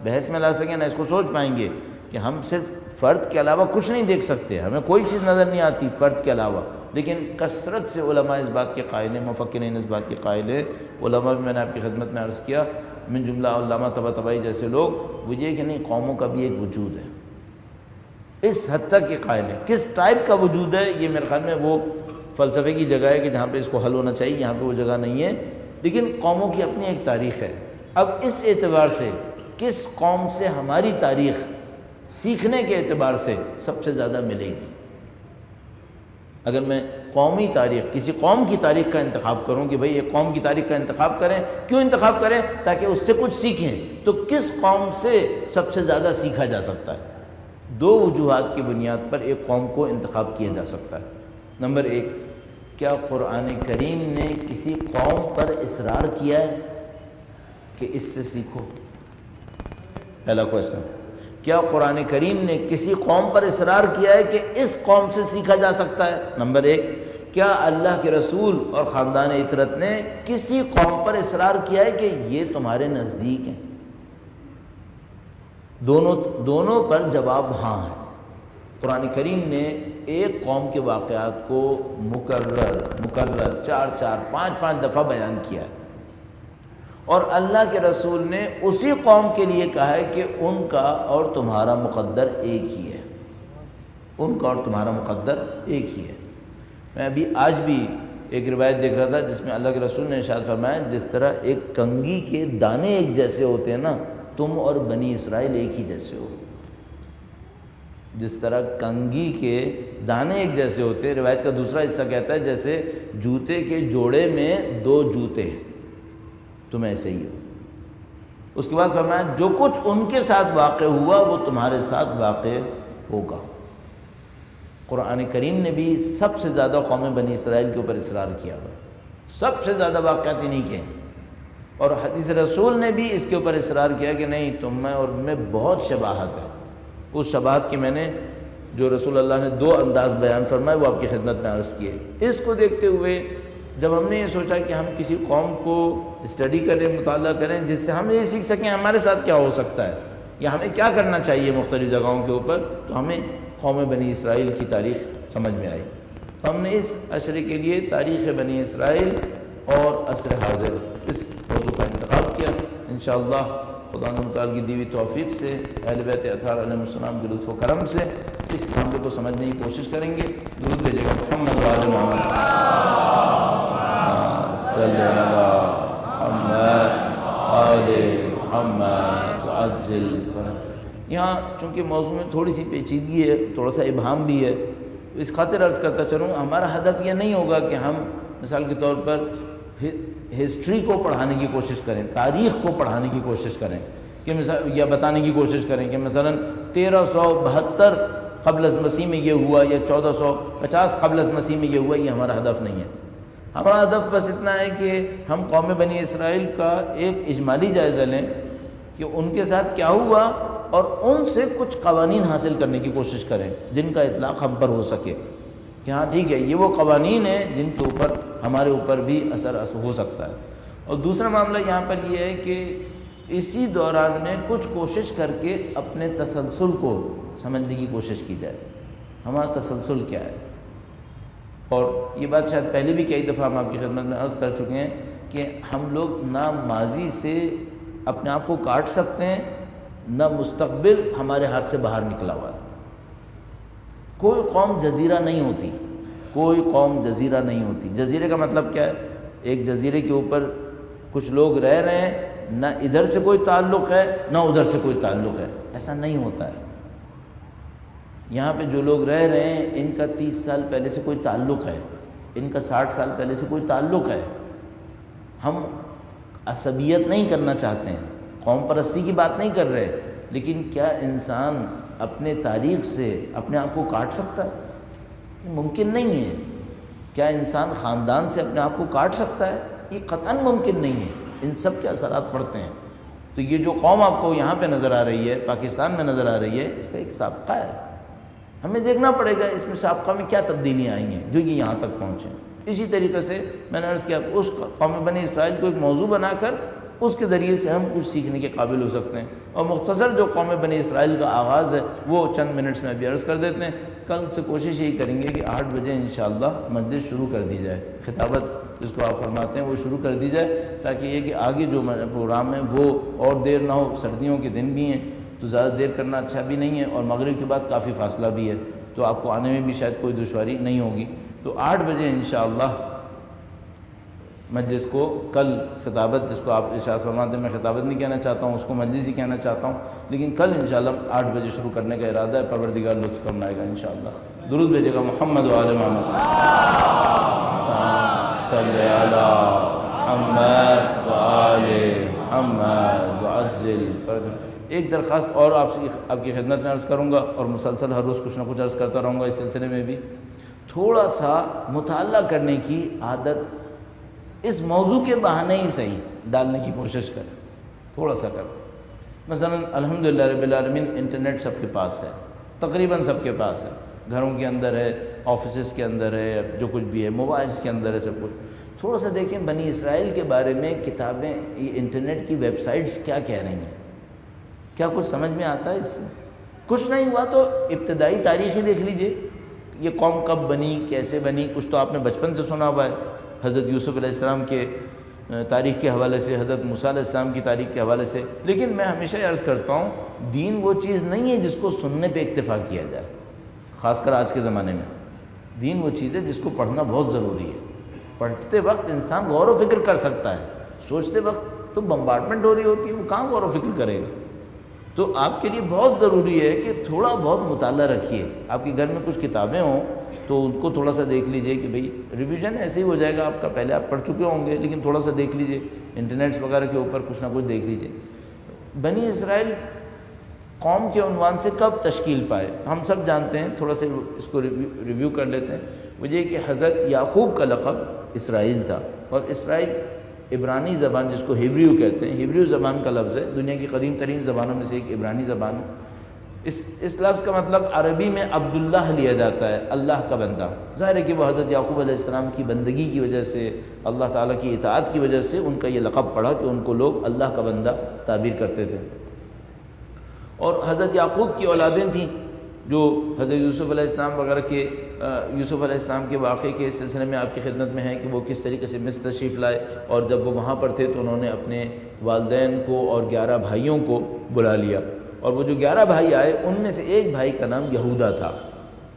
بحث میں لا سکیں نہ اس کو سوچ پائیں گے کہ ہم صرف فرد کے علاوہ کچھ نہیں دیکھ سکتے، ہمیں کوئی چیز نظر نہیں آتی فرد کے علاوہ، لیکن کثرت سے علماء اس بات کے قائل ہیں، مفکرین اس بات کے قائل ہیں، علماء بھی میں نے آپ کی خدمت میں عرض کیا، من جملہ علامہ طباطبائی جیسے لوگ، وہ یہ کہ نہیں، قوموں کا بھی ایک وجود ہے، اس حد تک یہ قائل ہے۔ کس ٹائپ کا وجود ہے یہ میرے خیال میں وہ فلسفے کی جگہ ہے کہ جہاں پہ اس کو حل ہونا چاہیے، یہاں پہ وہ جگہ نہیں ہے، لیکن قوموں کی اپنی ایک تاریخ ہے۔ اب اس اعتبار سے کس قوم سے ہماری تاریخ سیکھنے کے اعتبار سے سب سے زیادہ ملے گی؟ اگر میں قومی تاریخ، کسی قوم کی تاریخ کا انتخاب کروں کہ بھئی ایک قوم کی تاریخ کا انتخاب کریں، کیوں انتخاب کریں؟ تاکہ اس سے کچھ سیکھیں، تو کس قوم سے سب سے زیادہ سیکھا جا سکتا ہے؟ دو وجوہات کی بنیاد پر ایک قوم کو انتخاب کیا جا سکتا ہے۔ نمبر ایک، کیا قرآن کریم نے کسی قوم پر اصرار کیا ہے کہ اس سے سیکھو؟ پہلا کویسچن، کیا قرآن کریم نے کسی قوم پر اصرار کیا ہے کہ اس قوم سے سیکھا جا سکتا ہے؟ نمبر ایک، کیا اللہ کے رسول اور خاندان اطرت نے کسی قوم پر اصرار کیا ہے کہ یہ تمہارے نزدیک ہیں؟ دونوں پر جواب ہاں ہے۔ قرآن کریم نے ایک قوم کے واقعات کو مکرر 4-5 دفعہ بیان کیا ہے، اور اللہ کے رسول نے اسی قوم کے لیے کہا ہے کہ ان کا اور تمہارا مقدر ایک ہی ہے، ان کا اور تمہارا مقدر ایک ہی ہے۔ میں ابھی آج بھی ایک روایت دیکھ رہا تھا جس میں اللہ کے رسول نے ارشاد فرمایا، جس طرح ایک کنگھی کے دانے ایک جیسے ہوتے ہیں نا، تم اور بنی اسرائیل ایک ہی جیسے ہو۔ جس طرح کنگھی کے دانے ایک جیسے ہوتے ہیں، روایت کا دوسرا حصہ کہتا ہے جیسے جوتے کے جوڑے میں 2 جوتے، تم ایسے ہی ہو۔ اس کے بعد فرمایا جو کچھ ان کے ساتھ واقع ہوا وہ تمہارے ساتھ واقع ہوگا۔ قرآن کریم نے بھی سب سے زیادہ قوم بنی اسرائیل کے اوپر اصرار کیا ہوا، سب سے زیادہ واقعات انہیں کے ہیں، اور حدیث رسول نے بھی اس کے اوپر اصرار کیا کہ نہیں، تم میں اور ان میں بہت شباہت ہے۔ اس شباہت کی میں نے جو رسول اللہ نے 2 انداز بیان فرمائے وہ آپ کی خدمت میں عرض کیے۔ اس کو دیکھتے ہوئے جب ہم نے یہ سوچا کہ ہم کسی قوم کو اسٹڈی کریں، مطالعہ کریں، جس سے ہم یہ سیکھ سکیں ہمارے ساتھ کیا ہو سکتا ہے یا ہمیں کیا کرنا چاہیے مختلف جگہوں کے اوپر، تو ہمیں قوم بنی اسرائیل کی تاریخ سمجھ میں آئی۔ تو ہم نے اس عشرے کے لیے تاریخ بنی اسرائیل اور عصر حاضر اس موضوع کا انتخاب کیا۔ انشاءاللہ خدا تعالیٰ کی دی ہوئی توفیق سے، اہل بیت اطہار علیہ السلام کے لطف و کرم سے اس معاملے کو سمجھنے کی کوشش کریں گے۔ درود بھیجیے گا محمد وعلی محمد صلی اللہ محمد عجل فرج۔ یہاں چونکہ موضوع میں تھوڑی سی پیچیدگی ہے، تھوڑا سا ابہام بھی ہے، اس خاطر عرض کرتا چلوں، ہمارا ہدف یہ نہیں ہوگا کہ ہم مثال کے طور پر ہسٹری کو پڑھانے کی کوشش کریں، تاریخ کو پڑھانے کی کوشش کریں کہ یا بتانے کی کوشش کریں کہ مثلا 1372 قبل از مسیح میں یہ ہوا یا 1450 قبل از مسیح میں یہ ہوا، یہ ہمارا ہدف نہیں ہے۔ ہمارا ہدف بس اتنا ہے کہ ہم قوم بنی اسرائیل کا ایک اجمالی جائزہ لیں کہ ان کے ساتھ کیا ہوا، اور ان سے کچھ قوانین حاصل کرنے کی کوشش کریں جن کا اطلاق ہم پر ہو سکے کہ ہاں ٹھیک ہے، یہ وہ قوانین ہیں جن کے اوپر ہمارے اوپر بھی اثر ہو سکتا ہے۔ اور دوسرا معاملہ یہاں پر یہ ہے کہ اسی دوران میں کچھ کوشش کر کے اپنے تسلسل کو سمجھنے کی کوشش کی جائے، ہمارا تسلسل کیا ہے۔ اور یہ بات شاید پہلے بھی کئی دفعہ ہم آپ کی خدمت میں عرض کر چکے ہیں کہ ہم لوگ نہ ماضی سے اپنے آپ کو کاٹ سکتے ہیں، نہ مستقبل ہمارے ہاتھ سے باہر نکلا ہوا ہے۔ کوئی قوم جزیرہ نہیں ہوتی، کوئی قوم جزیرہ نہیں ہوتی۔ جزیرے کا مطلب کیا ہے؟ ایک جزیرے کے اوپر کچھ لوگ رہ رہے ہیں، نہ ادھر سے کوئی تعلق ہے نہ ادھر سے کوئی تعلق ہے، ایسا نہیں ہوتا ہے۔ یہاں پہ جو لوگ رہ رہے ہیں ان کا 30 سال پہلے سے کوئی تعلق ہے، ان کا 60 سال پہلے سے کوئی تعلق ہے۔ ہم عصبیت نہیں کرنا چاہتے ہیں، قوم پرستی کی بات نہیں کر رہے، لیکن کیا انسان اپنے تاریخ سے اپنے آپ کو کاٹ سکتا ہے؟ ممکن نہیں ہے۔ کیا انسان خاندان سے اپنے آپ کو کاٹ سکتا ہے؟ یہ قطعاً ممکن نہیں ہے۔ ان سب کے اثرات پڑتے ہیں۔ تو یہ جو قوم آپ کو یہاں پہ نظر آ رہی ہے، پاکستان میں نظر آ رہی ہے، اس کا ایک سابقہ ہے۔ ہمیں دیکھنا پڑے گا اس میں سابقہ میں کیا تبدیلیاں آئی ہیں جو یہ یہاں تک پہنچے۔ اسی طریقے سے میں نے عرض کیا اس قوم بنی اسرائیل کو ایک موضوع بنا کر اس کے ذریعے سے ہم کچھ سیکھنے کے قابل ہو سکتے ہیں۔ اور مختصر جو قوم بنی اسرائیل کا آغاز ہے وہ چند منٹس میں بھی عرض کر دیتے ہیں۔ کل سے کوشش یہی کریں گے کہ 8 بجے انشاءاللہ مجلس شروع کر دی جائے، خطابت جس کو آپ فرماتے ہیں وہ شروع کر دی جائے، تاکہ یہ کہ آگے جو پروگرام ہے وہ اور دیر نہ ہو۔ سردیوں کے دن بھی ہیں تو زیادہ دیر کرنا اچھا بھی نہیں ہے، اور مغرب کے بعد کافی فاصلہ بھی ہے، تو آپ کو آنے میں بھی شاید کوئی دشواری نہیں ہوگی۔ تو 8 بجے انشاءاللہ مجلس کو کل خطابت، جس کو آپ ارشاد فرماتے ہیں میں خطابت نہیں کہنا چاہتا ہوں، اس کو مجلس ہی کہنا چاہتا ہوں، لیکن کل انشاءاللہ 8 بجے شروع کرنے کا ارادہ ہے۔ پروردگار لطف فرمائے گا انشاءاللہ۔ درود بھیجے گا محمد و آل محمد، صلی علی محمد و آل محمد وعجل فرج۔ ایک درخواست اور آپ کی خدمت میں عرض کروں گا، اور مسلسل ہر روز کچھ نہ کچھ عرض کرتا رہوں گا اس سلسلے میں بھی۔ تھوڑا سا مطالعہ کرنے کی عادت اس موضوع کے بہانے ہی صحیح ڈالنے کی کوشش کریں، تھوڑا سا کریں۔ مثلا الحمدللہ رب العالمین انٹرنیٹ سب کے پاس ہے، تقریباً سب کے پاس ہے، گھروں کے اندر ہے، آفیسز کے اندر ہے، جو کچھ بھی ہے، موبائلز کے اندر ہے، سب کچھ۔ تھوڑا سا دیکھیں بنی اسرائیل کے بارے میں کتابیں، یہ انٹرنیٹ کی ویب سائٹس کیا کہہ رہی ہیں، کیا کچھ سمجھ میں آتا ہے اس سے؟ کچھ نہیں ہوا تو ابتدائی تاریخ ہی دیکھ لیجئے، یہ قوم کب بنی، کیسے بنی۔ کچھ تو آپ نے بچپن سے سنا ہوا ہے، حضرت یوسف علیہ السلام کے تاریخ کے حوالے سے، حضرت موسیٰ علیہ السلام کی تاریخ کے حوالے سے، لیکن میں ہمیشہ یہ عرض کرتا ہوں دین وہ چیز نہیں ہے جس کو سننے پہ اکتفا کیا جائے، خاص کر آج کے زمانے میں۔ دین وہ چیز ہے جس کو پڑھنا بہت ضروری ہے۔ پڑھتے وقت انسان غور و فکر کر سکتا ہے، سوچتے وقت تو بمبارڈمنٹ ہو رہی ہوتی ہے، وہ کہاں غور و فکر کرے گا؟ تو آپ کے لیے بہت ضروری ہے کہ تھوڑا بہت مطالعہ رکھیے۔ آپ کے گھر میں کچھ کتابیں ہوں تو ان کو تھوڑا سا دیکھ لیجئے کہ بھئی ریویژن ایسے ہی ہو جائے گا آپ کا، پہلے آپ پڑھ چکے ہوں گے لیکن تھوڑا سا دیکھ لیجئے، انٹرنیٹس وغیرہ کے اوپر کچھ نہ کچھ دیکھ لیجئے۔ بنی اسرائیل قوم کے عنوان سے کب تشکیل پائے ہم سب جانتے ہیں، تھوڑا سا اس کو ریویو کر لیتے ہیں۔ وہ یہ کہ حضرت یعقوب کا لقب اسرائیل تھا، اور اسرائیل عبرانی زبان جس کو ہیبریو کہتے ہیں، ہیبریو زبان کا لفظ ہے، دنیا کی قدیم ترین زبانوں میں سے ایک عبرانی زبان ہے۔ اس لفظ کا مطلب عربی میں عبداللہ لیا جاتا ہے، اللہ کا بندہ۔ ظاہر ہے کہ وہ حضرت یعقوب علیہ السلام کی بندگی کی وجہ سے، اللہ تعالیٰ کی اطاعت کی وجہ سے ان کا یہ لقب پڑا کہ ان کو لوگ اللہ کا بندہ تعبیر کرتے تھے۔ اور حضرت یعقوب کی اولادیں تھیں جو حضرت یوسف علیہ السلام وغیرہ کے، یوسف علیہ السلام کے واقعے کے سلسلے میں آپ کی خدمت میں ہے کہ وہ کس طریقے سے مصر تشریف لائے، اور جب وہ وہاں پر تھے تو انہوں نے اپنے والدین کو اور 11 بھائیوں کو بلا لیا، اور وہ جو 11 بھائی آئے ان میں سے ایک بھائی کا نام یہودا تھا۔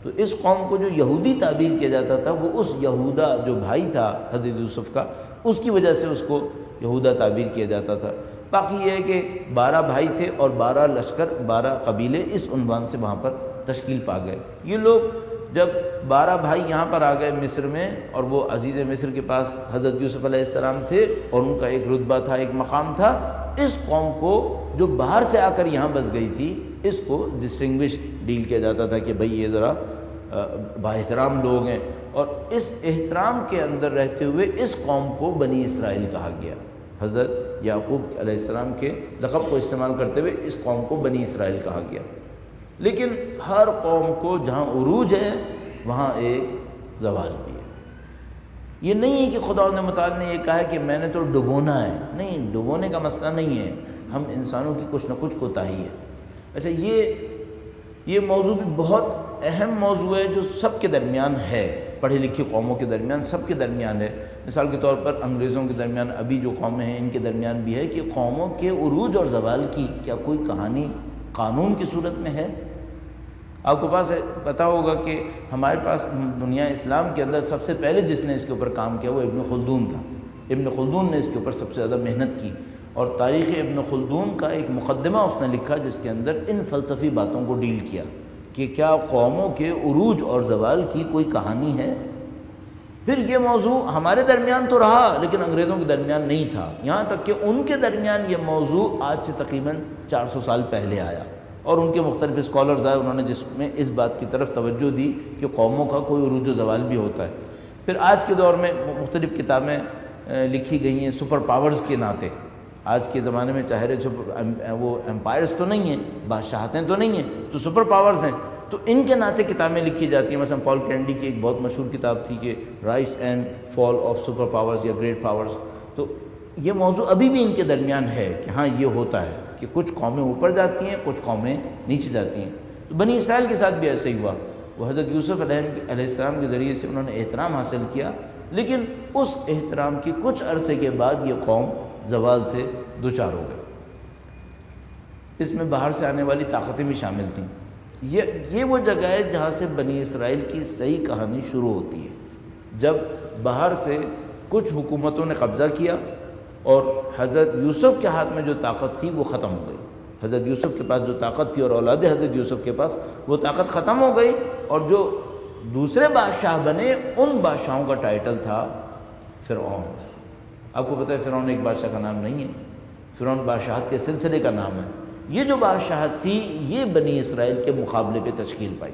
تو اس قوم کو جو یہودی تعبیر کیا جاتا تھا وہ اس یہودا جو بھائی تھا حضرت یوسف کا، اس کی وجہ سے اس کو یہودا تعبیر کیا جاتا تھا۔ باقی یہ ہے کہ 12 بھائی تھے اور 12 لشکر، 12 قبیلے اس عنوان سے وہاں پر تشکیل پا گئے۔ یہ لوگ جب 12 بھائی یہاں پر آ گئے مصر میں، اور وہ عزیز مصر کے پاس حضرت یوسف علیہ السلام تھے اور ان کا ایک رتبہ تھا، ایک مقام تھا، اس قوم کو جو باہر سے آ کر یہاں بس گئی تھی اس کو ڈسٹنگوش ڈیل کیا جاتا تھا کہ بھئی یہ ذرا با احترام لوگ ہیں، اور اس احترام کے اندر رہتے ہوئے اس قوم کو بنی اسرائیل کہا گیا۔ حضرت یعقوب علیہ السلام کے لقب کو استعمال کرتے ہوئے اس قوم کو بنی اسرائیل کہا گیا۔ لیکن ہر قوم کو جہاں عروج ہے وہاں ایک زوال بھی ہے۔ یہ نہیں ہے کہ خدا متعال نے یہ کہا ہے کہ میں نے تو ڈبونا ہے، نہیں، ڈبونے کا مسئلہ نہیں ہے، ہم انسانوں کی کچھ نہ کچھ کوتاہی ہے۔ اچھا، یہ موضوع بھی بہت اہم موضوع ہے جو سب کے درمیان ہے، پڑھی لکھی قوموں کے درمیان، سب کے درمیان ہے۔ مثال کے طور پر انگریزوں کے درمیان، ابھی جو قومیں ہیں ان کے درمیان بھی ہے کہ قوموں کے عروج اور زوال کی کیا کوئی کہانی قانون کی صورت میں ہے؟ آپ کو پاس پتہ ہوگا کہ ہمارے پاس دنیا اسلام کے اندر سب سے پہلے جس نے اس کے اوپر کام کیا وہ ابن خلدون تھا۔ ابن خلدون نے اس کے اوپر سب سے زیادہ محنت کی، اور تاریخ ابن خلدون کا ایک مقدمہ اس نے لکھا جس کے اندر ان فلسفی باتوں کو ڈیل کیا کہ کیا قوموں کے عروج اور زوال کی کوئی کہانی ہے؟ پھر یہ موضوع ہمارے درمیان تو رہا لیکن انگریزوں کے درمیان نہیں تھا، یہاں تک کہ ان کے درمیان یہ موضوع آج سے تقریباً 400 سال پہلے آیا، اور ان کے مختلف اسکالرز آئے، انہوں نے جس میں اس بات کی طرف توجہ دی کہ قوموں کا کوئی عروج و زوال بھی ہوتا ہے۔ پھر آج کے دور میں مختلف کتابیں لکھی گئی ہیں سپر پاورز کے ناطے۔ آج کے زمانے میں چاہے وہ امپائرز تو نہیں ہیں، بادشاہتیں تو نہیں ہیں، تو سپر پاورز ہیں، تو ان کے ناطے کتابیں لکھی جاتی ہیں۔ مثلا پال کینڈی کی ایک بہت مشہور کتاب تھی کہ rise and fall of super powers یا گریٹ پاورز۔ تو یہ موضوع ابھی بھی ان کے درمیان ہے کہ ہاں یہ ہوتا ہے کہ کچھ قومیں اوپر جاتی ہیں، کچھ قومیں نیچے جاتی ہیں۔ تو بنی اسرائیل کے ساتھ بھی ایسے ہی ہوا، وہ حضرت یوسف علیہ السلام کے ذریعے سے انہوں نے احترام حاصل کیا، لیکن اس احترام کی کچھ عرصے کے بعد یہ قوم زوال سے دوچار ہو گئی۔ اس میں باہر سے آنے والی طاقتیں بھی شامل تھیں۔ یہ وہ جگہ ہے جہاں سے بنی اسرائیل کی صحیح کہانی شروع ہوتی ہے، جب باہر سے کچھ حکومتوں نے قبضہ کیا اور حضرت یوسف کے ہاتھ میں جو طاقت تھی وہ ختم ہو گئی۔ حضرت یوسف کے پاس جو طاقت تھی اور اولاد حضرت یوسف کے پاس وہ طاقت ختم ہو گئی، اور جو دوسرے بادشاہ بنے ان بادشاہوں کا ٹائٹل تھا فرعون۔ آپ کو پتہ ہے فرعون ایک بادشاہ کا نام نہیں ہے، فرعون بادشاہت کے سلسلے کا نام ہے۔ یہ جو بادشاہت تھی یہ بنی اسرائیل کے مقابلے پہ تشکیل پائی۔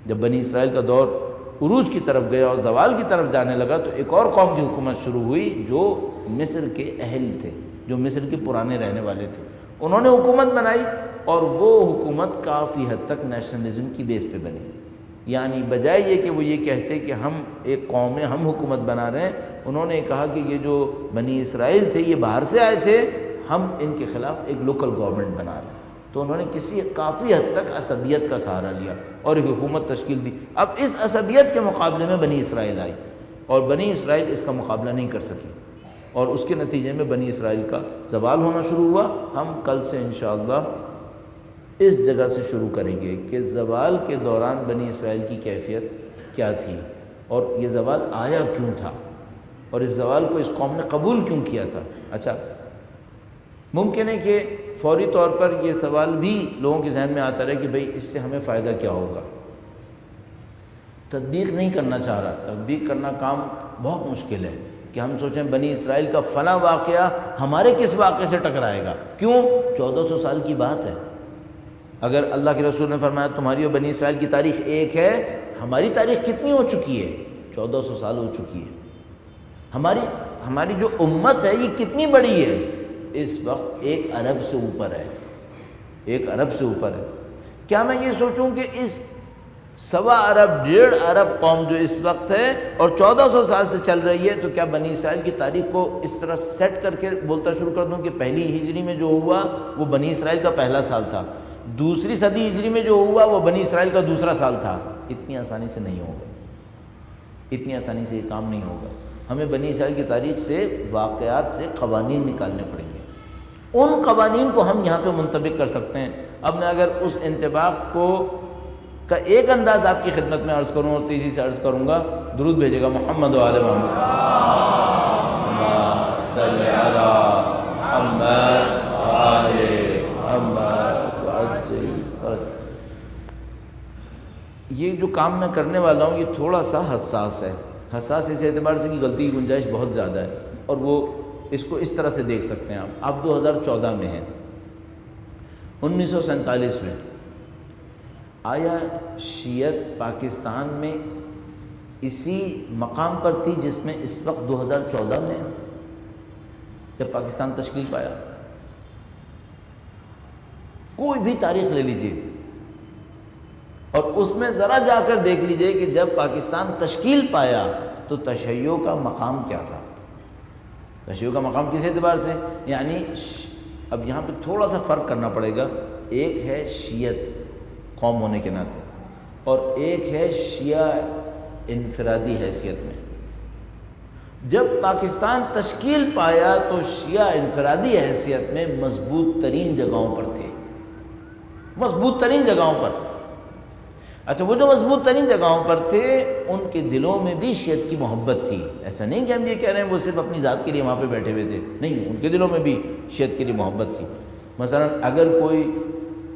جب بنی اسرائیل کا دور عروج کی طرف گیا اور زوال کی طرف جانے لگا تو ایک اور قوم کی حکومت شروع ہوئی جو مصر کے اہل تھے، جو مصر کے پرانے رہنے والے تھے۔ انہوں نے حکومت بنائی اور وہ حکومت کافی حد تک نیشنلزم کی بیس پہ بنی، یعنی بجائے یہ کہ وہ یہ کہتے کہ ہم ایک قوم ہیں، ہم حکومت بنا رہے ہیں، انہوں نے کہا کہ یہ جو بنی اسرائیل تھے یہ باہر سے آئے تھے، ہم ان کے خلاف ایک لوکل گورنمنٹ بنا رہے ہیں۔ تو انہوں نے کافی حد تک عصبیت کا سہارا لیا اور ایک حکومت تشکیل دی۔ اب اس عصبیت کے مقابلے میں بنی اسرائیل آئی اور بنی اسرائیل اس کا مقابلہ نہیں کر سکی، اور اس کے نتیجے میں بنی اسرائیل کا زوال ہونا شروع ہوا۔ ہم کل سے انشاءاللہ اس جگہ سے شروع کریں گے کہ زوال کے دوران بنی اسرائیل کی کیفیت کیا تھی اور یہ زوال آیا کیوں تھا اور اس زوال کو اس قوم نے قبول کیوں کیا تھا۔ اچھا، ممکن ہے کہ فوری طور پر یہ سوال بھی لوگوں کے ذہن میں آتا رہے کہ بھئی اس سے ہمیں فائدہ کیا ہوگا۔ تطبیق نہیں کرنا چاہ رہا، تطبیق کرنا کام بہت مشکل ہے کہ ہم سوچیں بنی اسرائیل کا فلاں واقعہ ہمارے کس واقعے سے ٹکرائے گا، کیوں؟ 1400 سال کی بات ہے۔ اگر اللہ کے رسول نے فرمایا تمہاری اور بنی اسرائیل کی تاریخ ایک ہے، ہماری تاریخ کتنی ہو چکی ہے؟ 1400 سال ہو چکی ہے۔ ہماری جو امت ہے یہ کتنی بڑی ہے؟ اس وقت 1 ارب سے اوپر ہے، 1 ارب سے اوپر ہے۔ کیا میں یہ سوچوں کہ اس 1.25 ارب 1.5 ارب قوم جو اس وقت ہے اور 1400 سال سے چل رہی ہے، تو کیا بنی اسرائیل کی تاریخ کو اس طرح سیٹ کر کے بولتا شروع کر دوں کہ پہلی ہجری میں جو ہوا وہ بنی اسرائیل کا پہلا سال تھا، دوسری صدی ہجری میں جو ہوا وہ بنی اسرائیل کا دوسرا سال تھا؟ اتنی آسانی سے نہیں ہوگا، اتنی آسانی سے یہ کام نہیں ہوگا۔ ہمیں بنی اسرائیل کی تاریخ سے، واقعات سے قوانین نکالنے پڑیں گے، ان قوانین کو ہم یہاں پہ منطبق کر سکتے ہیں۔ اب میں اگر اس انطباق کا ایک انداز آپ کی خدمت میں عرض کروں اور تیزی سے عرض کروں گا، درود بھیجے گا محمد و آل محمد، اللہم صلی علی محمد و آل محمد وعجل۔ یہ جو کام میں کرنے والا ہوں یہ تھوڑا سا حساس ہے، حساس اس اعتبار سے کہ غلطی کی گنجائش بہت زیادہ ہے، اور وہ اس کو اس طرح سے دیکھ سکتے ہیں آپ 2014 میں ہیں، 1947 میں آیا شیعت پاکستان میں اسی مقام پر تھی جس میں اس وقت 2014 میں جب پاکستان تشکیل پایا؟ کوئی بھی تاریخ لے لیجیے اور اس میں ذرا جا کر دیکھ لیجئے کہ جب پاکستان تشکیل پایا تو تشیع کا مقام کیا تھا۔ تشیع کا مقام کس اعتبار سے؟ یعنی اب یہاں پہ تھوڑا سا فرق کرنا پڑے گا، ایک ہے شیعت قوم ہونے کے ناطے اور ایک ہے شیعہ انفرادی حیثیت میں۔ جب پاکستان تشکیل پایا تو شیعہ انفرادی حیثیت میں مضبوط ترین جگہوں پر تھے، مضبوط ترین جگہوں پر۔ اچھا، وہ جو مضبوط ترین جگہوں پر تھے ان کے دلوں میں بھی شیعت کی محبت تھی۔ ایسا نہیں کہ ہم یہ کہہ رہے ہیں وہ صرف اپنی ذات کے لیے وہاں پہ بیٹھے ہوئے تھے، نہیں، ان کے دلوں میں بھی شیعت کے لیے محبت تھی۔ مثلا اگر کوئی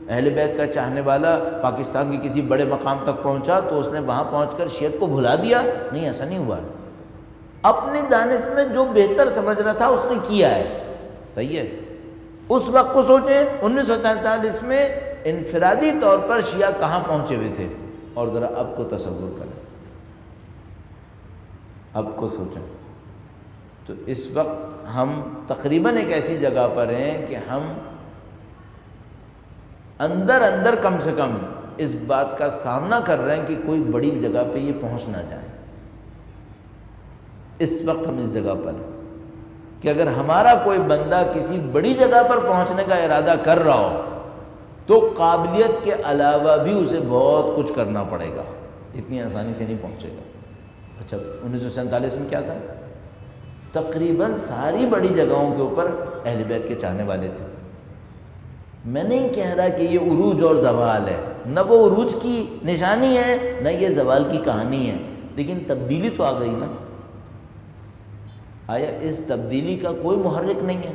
اہل بیت کا چاہنے والا پاکستان کے کسی بڑے مقام تک پہنچا تو اس نے وہاں پہنچ کر شیعت کو بھلا دیا؟ نہیں، ایسا نہیں ہوا۔ اپنی دانش میں جو بہتر سمجھ رہا تھا اس نے کیا ہے، صحیح ہے۔ اس وقت کو سوچیں 1947 میں انفرادی طور پر شیعہ کہاں پہنچے ہوئے تھے، اور ذرا اب کو تصور کریں، اب کو سوچیں تو اس وقت ہم تقریباً ایک ایسی جگہ پر ہیں کہ ہم اندر کم سے کم اس بات کا سامنا کر رہے ہیں کہ کوئی بڑی جگہ پہ یہ پہنچ نہ جائے۔ اس وقت ہم اس جگہ پر ہیں کہ اگر ہمارا کوئی بندہ کسی بڑی جگہ پر پہنچنے کا ارادہ کر رہا ہو تو قابلیت کے علاوہ بھی اسے بہت کچھ کرنا پڑے گا، اتنی آسانی سے نہیں پہنچے گا۔ اچھا 1947 میں کیا تھا؟ تقریباً ساری بڑی جگہوں کے اوپر اہل بیت کے چاہنے والے تھے۔ میں نہیں کہہ رہا کہ یہ عروج اور زوال ہے، نہ وہ عروج کی نشانی ہے نہ یہ زوال کی کہانی ہے، لیکن تبدیلی تو آ گئی نا۔ آیا اس تبدیلی کا کوئی محرک نہیں ہے؟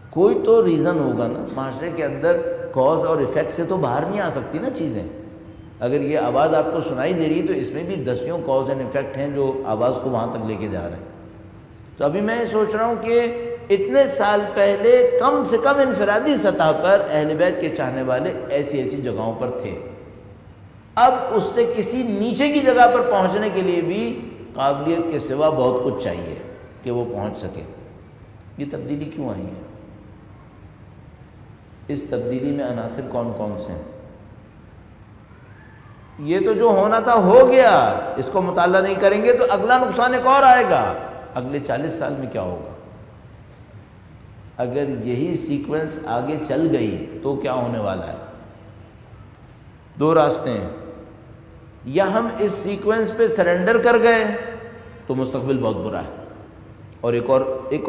کوئی تو ریزن ہوگا نا، معاشرے کے اندر کاز اور ایفیکٹ سے تو باہر نہیں آ سکتی نا چیزیں۔ اگر یہ آواز آپ کو سنائی دے رہی ہے تو اس میں بھی دسیوں کاز اینڈ ایفیکٹ ہیں جو آواز کو وہاں تک لے کے جا رہے ہیں۔ تو ابھی میں سوچ رہا ہوں کہ اتنے سال پہلے کم سے کم انفرادی سطح پر اہل بیت کے چاہنے والے ایسی جگہوں پر تھے، اب اس سے کسی نیچے کی جگہ پر پہنچنے کے لیے بھی قابلیت کے سوا بہت کچھ چاہیے کہ وہ پہنچ سکے۔ یہ تبدیلی کیوں آئی ہے؟ اس تبدیلی میں عناصر کون کون سے ہیں؟ یہ تو جو ہونا تھا ہو گیا، اس کو مطالعہ نہیں کریں گے تو اگلا نقصان ایک اور آئے گا۔ اگلے 40 سال میں کیا ہوگا؟ اگر یہی سیکوینس آگے چل گئی تو کیا ہونے والا ہے؟ دو راستے ہیں، یا ہم اس سیکوینس پہ سرنڈر کر گئے تو مستقبل بہت برا ہے، اور ایک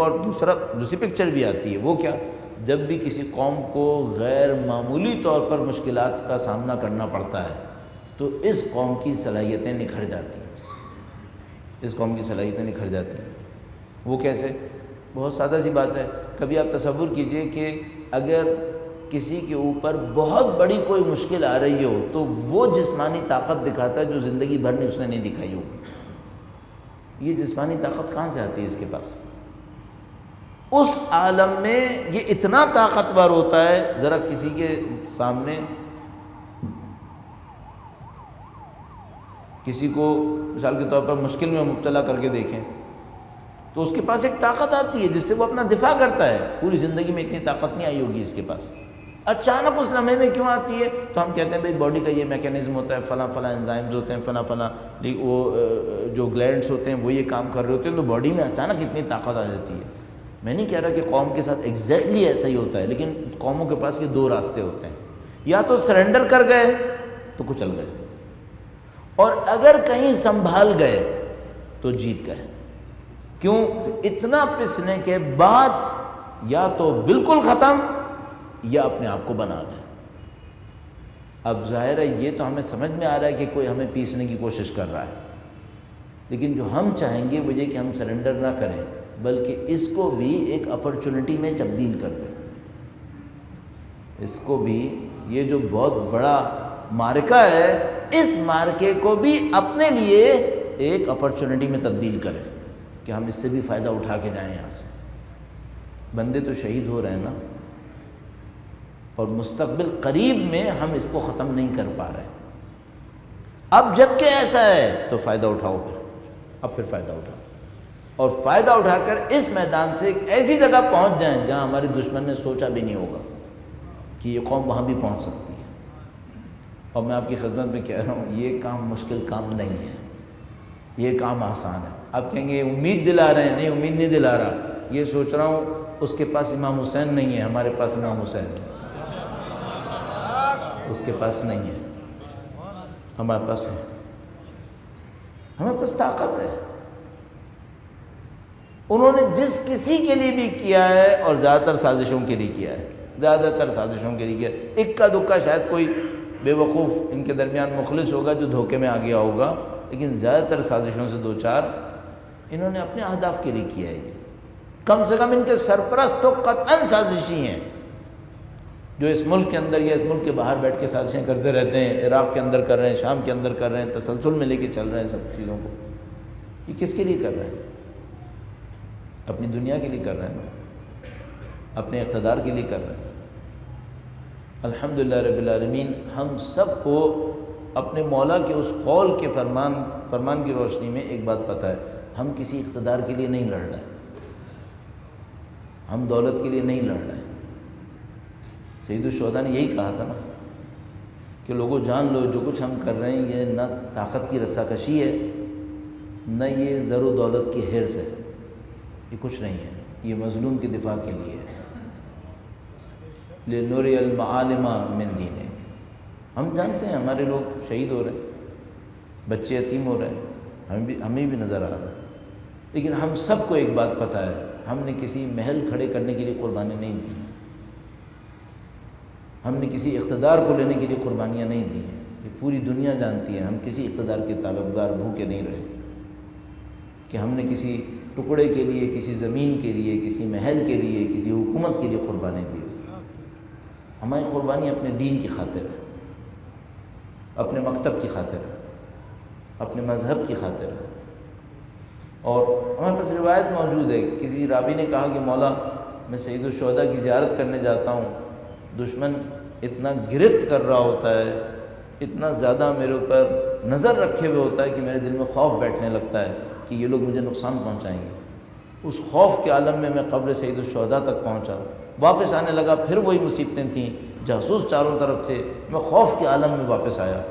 اور دوسری پکچر بھی آتی ہے، وہ کیا؟ جب بھی کسی قوم کو غیر معمولی طور پر مشکلات کا سامنا کرنا پڑتا ہے تو اس قوم کی صلاحیتیں نکھر جاتی ہیں، اس قوم کی صلاحیتیں نکھر جاتی ہیں۔ وہ کیسے؟ بہت سادہ سی بات ہے۔ کبھی آپ تصور کیجئے کہ اگر کسی کے اوپر بہت بڑی کوئی مشکل آ رہی ہو تو وہ جسمانی طاقت دکھاتا ہے جو زندگی بھر میں اس نے نہیں دکھائی ہوگی۔ یہ جسمانی طاقت کہاں سے آتی ہے اس کے پاس؟ اس عالم میں یہ اتنا طاقتور ہوتا ہے، ذرا کسی کے سامنے کسی کو مثال کے طور پر مشکل میں مبتلا کر کے دیکھیں تو اس کے پاس ایک طاقت آتی ہے جس سے وہ اپنا دفاع کرتا ہے۔ پوری زندگی میں اتنی طاقت نہیں آئی ہوگی اس کے پاس، اچانک اس لمحے میں کیوں آتی ہے؟ تو ہم کہتے ہیں بھائی باڈی کا یہ میکینزم ہوتا ہے، فلاں انزائمز ہوتے ہیں، فلاں وہ جو گلینڈز ہوتے ہیں وہ یہ کام کر رہے ہوتے ہیں، تو باڈی میں اچانک اتنی طاقت آ جاتی ہے۔ میں نہیں کہہ رہا کہ قوم کے ساتھ ایگزیکٹلی ایسا ہی ہوتا ہے، لیکن قوموں کے پاس یہ دو راستے ہوتے ہیں، یا تو سرنڈر کر گئے تو کچل گئے، اور اگر کہیں سنبھال گئے تو جیت گئے۔ کیوں؟ اتنا پسنے کے بعد یا تو بالکل ختم یا اپنے آپ کو بنا گئے۔ اب ظاہر ہے یہ تو ہمیں سمجھ میں آ رہا ہے کہ کوئی ہمیں پیسنے کی کوشش کر رہا ہے، لیکن جو ہم چاہیں گے وہ یہ کہ ہم سرنڈر نہ کریں بلکہ اس کو بھی ایک اپرچونٹی میں تبدیل کر دیں۔ اس کو بھی، یہ جو بہت بڑا معرکہ ہے، اس معرکے کو بھی اپنے لیے ایک اپرچونٹی میں تبدیل کریں کہ ہم اس سے بھی فائدہ اٹھا کے جائیں یہاں سے۔ بندے تو شہید ہو رہے ہیں نا، اور مستقبل قریب میں ہم اس کو ختم نہیں کر پا رہے۔ اب جب کہ ایسا ہے تو فائدہ اٹھاؤ، پھر فائدہ اٹھاؤ، اور فائدہ اٹھا کر اس میدان سے ایک ایسی جگہ پہنچ جائیں جہاں ہمارے دشمن نے سوچا بھی نہیں ہوگا کہ یہ قوم وہاں بھی پہنچ سکتی ہے۔ اور میں آپ کی خدمت میں کہہ رہا ہوں یہ کام مشکل کام نہیں ہے، یہ کام آسان ہے۔ آپ کہیں گے امید دلا رہے ہیں، نہیں امید نہیں دلا رہا، یہ سوچ رہا ہوں اس کے پاس امام حسین نہیں ہے، ہمارے پاس امام حسین ہے۔ اس کے پاس نہیں ہے، ہمارے پاس ہے، ہمارے پاس طاقت ہے۔ انہوں نے جس کسی کے لیے بھی کیا ہے، اور زیادہ تر سازشوں کے لیے کیا ہے، زیادہ تر سازشوں کے لیے کیا ہے۔ اکا دکا شاید کوئی بے وقوف ان کے درمیان مخلص ہوگا جو دھوکے میں آ گیا ہوگا، لیکن زیادہ تر سازشوں سے دو چار انہوں نے اپنے اہداف کے لیے کیا ہے۔ کم سے کم ان کے سرپرست تو قطعاً سازشی ہیں، جو اس ملک کے اندر یا اس ملک کے باہر بیٹھ کے سازشیں کرتے رہتے ہیں، عراق کے اندر کر رہے ہیں، شام کے اندر کر رہے ہیں، تسلسل میں لے کے چل رہے ہیں سب چیزوں کو۔ یہ کس کے لیے کر رہے ہیں؟ اپنی دنیا کے لیے کر رہے ہیں نا، اپنے اقتدار کے لیے کر رہے ہیں۔ الحمدللہ رب العالمین ہم سب کو اپنے مولا کے اس قول کے فرمان کی روشنی میں ایک بات پتہ ہے، ہم کسی اقتدار کے لیے نہیں لڑ رہے، ہم دولت کے لیے نہیں لڑ رہے۔ سید الشہداء نے یہی کہا تھا نا کہ لوگوں جان لو جو کچھ ہم کر رہے ہیں یہ نہ طاقت کی رساکشی ہے، نہ یہ زر و دولت کی حرص ہے، یہ کچھ نہیں ہے، یہ مظلوم کے دفاع کے لیے ہے۔ لِنُرِيَ الْمَعَالِمَ مِنْ دِينِهِ۔ ہم جانتے ہیں ہمارے لوگ شہید ہو رہے ہیں، بچے یتیم ہو رہے ہیں، ہمیں بھی نظر آ رہا ہے، لیکن ہم سب کو ایک بات پتہ ہے، ہم نے کسی محل کھڑے کرنے کے لیے قربانی نہیں دی، ہم نے کسی اقتدار کو لینے کے لیے قربانیاں نہیں دی ہیں۔ یہ پوری دنیا جانتی ہے ہم کسی اقتدار کے طالبگار بھوکے نہیں رہے کہ ہم نے کسی ٹکڑے کے لیے، کسی زمین کے لیے، کسی محل کے لیے، کسی حکومت کے لیے قربانی دی۔ ہماری قربانی اپنے دین کی خاطر ہے، اپنے مکتب کی خاطر ہے، اپنے مذہب کی خاطر ہے۔ اور ہمارے پاس روایت موجود ہے، کسی راوی نے کہا کہ مولا میں سید الشہداء کی زیارت کرنے جاتا ہوں، دشمن اتنا گرفت کر رہا ہوتا ہے، اتنا زیادہ میرے اوپر نظر رکھے ہوئے ہوتا ہے کہ میرے دل میں خوف بیٹھنے لگتا ہے کہ یہ لوگ مجھے نقصان پہنچائیں گے۔ اس خوف کے عالم میں قبر سید الشہداء تک پہنچا، واپس آنے لگا، پھر وہی مصیبتیں تھیں، جاسوس چاروں طرف تھے، میں خوف کے عالم میں واپس آیا۔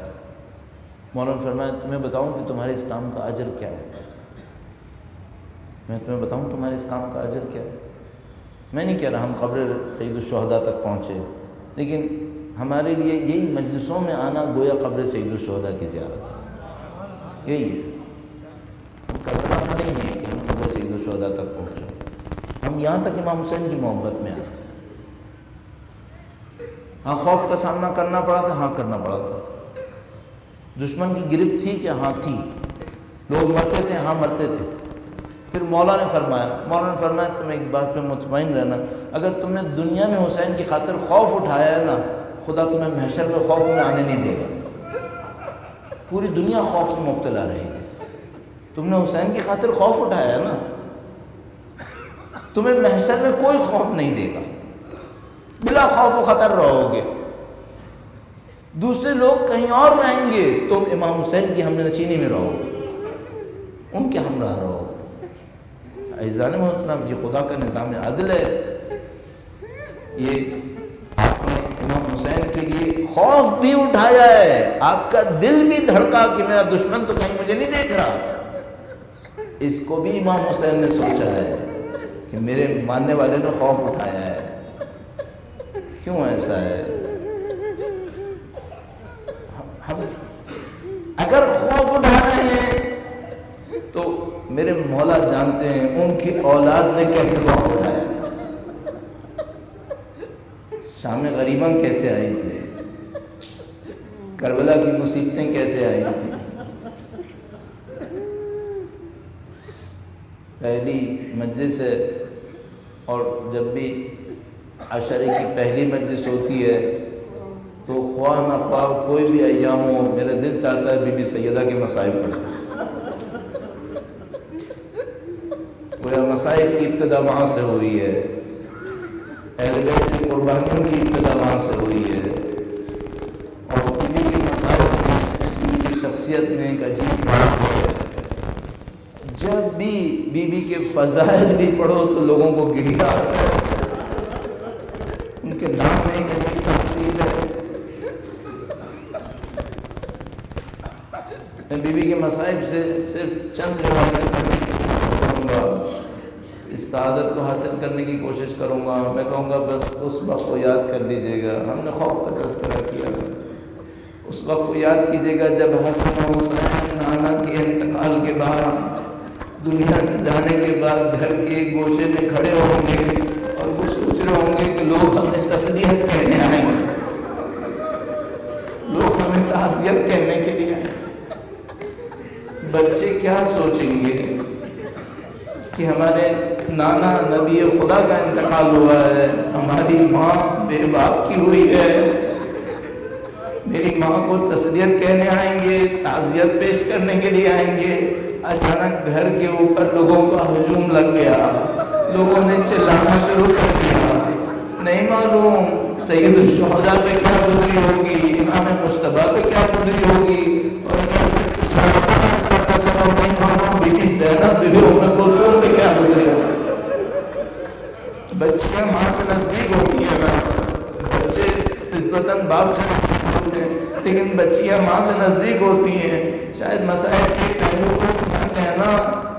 مولانا نے فرمایا تمہیں بتاؤں کہ تمہارے اس کام کا اجر کیا ہے؟ میں تمہیں بتاؤں تمہارے اس کام کا اجر کیا ہے؟ میں نہیں کہہ رہا ہم قبر سید الشہداء تک پہنچے، لیکن ہمارے لیے یہی مجلسوں میں آنا گویا قبر سید الشہداء کی زیارت ہے، یہی ہے۔ کرنا نہیں ہے کہ ہم قبر سید الشہداء تک پہنچے، ہم یہاں تک امام حسین کی محبت میں آئے۔ ہاں خوف کا سامنا کرنا پڑا تھا، ہاں کرنا پڑا تھا، دشمن کی گرفت تھی کہ ہاں تھی، لوگ مرتے تھے، ہاں مرتے تھے۔ پھر مولا نے فرمایا تم ایک بات پہ مطمئن رہنا، اگر تم نے دنیا میں حسین کی خاطر خوف اٹھایا ہے نا، خدا تمہیں محشر میں خوف میں آنے نہیں دے گا، پوری دنیا خوف میں مبتلا رہے گی۔ تم نے حسین کی خاطر خوف اٹھایا ہے نا، تمہیں محشر میں کوئی خوف نہیں دے گا، بلا خوف و خطر رہو گے۔ دوسرے لوگ کہیں اور رہیں گے، تم امام حسین کی ہم نشینی میں رہو گے، ان کے ہمراہ رہو گے۔ عزیزان محترم، یہ خدا کا نظام عدل ہے۔ یہ آپ نے امام حسین کے لیے خوف بھی اٹھایا ہے، آپ کا دل بھی دھڑکا کہ میرا دشمن تو کہیں مجھے نہیں دیکھ رہا، اس کو بھی امام حسین نے سوچا ہے کہ میرے ماننے والے نے خوف اٹھایا ہے۔ کیوں ایسا ہے؟ ہم اگر خوف اٹھا رہے ہیں تو میرے مولا جانتے ہیں ان کی اولاد نے کیسے خوف اٹھایا، شام غریباں کیسے آئی تھی، کربلا کی مصیبتیں کیسے آئی تھی۔ پہلی مجلس ہے، اور جب بھی عشرے کی پہلی مجلس ہوتی ہے تو خواہ نہ خواہ کوئی بھی ایام ہو، میرا دل چاہتا ہے بی بی سیدہ کے مصائب پڑھیں۔ مسائب کی ابتدا وہاں سے ہوئی ہے، اہل بیت کی قربانیوں کی ابتدا وہاں سے ہوئی ہے، اور بی بی کے مسائب کی شخصیت میں ایک عجیب بات ہے، جب بھی بی بی کے فضائل بھی پڑھو تو لوگوں کو گریا آتا ہے، ان کے نام میں ایک عجیب تحصیل ہے۔ میں بی بی کے مسائب سے صرف چند روایت کرنے کی کوشش کروں گا، اس سعادت کو حاصل کرنے کی کوشش کروں گا۔ میں کہوں گا بس اس وقت کو یاد کر لیجئے گا، ہم نے خوف کا تذکرہ کیا، اس وقت کو یاد کیجئے گا جب حسن و حسین نانا کے انتقال کے بعد، دنیا سے جانے کے بعد گھر کے ایک گوشے میں کھڑے ہوں گے اور وہ سوچ رہے ہوں گے کہ لوگ ہمیں تسلیت کہنے آئیں گے، لوگ ہمیں تعزیت کہنے کے لیے آئیں گے۔ بچے کیا سوچیں گے کہ ہمارے نانا نبی خدا کا انتقال ہوا ہے، ہماری ماں بے باپ کی ہوئی ہے، میری ماں کو تسلیت کہنے آئیں گے، تعزیت پیش کرنے کے لیے آئیں گے، اچانک گھر کے اوپر لوگوں کا ہجوم لگ گیا، لوگوں نے چلانا شروع کر دیا، نہیں معلوم سید الشہداء پہ کیا گزری ہوگی، امام مصطفیٰ پہ کیا گزری ہوگی، اور نہیں معلوم بی بی زینب بی بی ام کلثوم پہ کیا گزری ہوگی۔ بچیاں ماں سے نزدیک ہوتی ہیں نا، بچے نسبتاً باپ سے نزدیک ہوتے ہیں، لیکن بچیاں ماں سے نزدیک ہوتی ہیں، شاید مسائل کے پہلو کو کہنا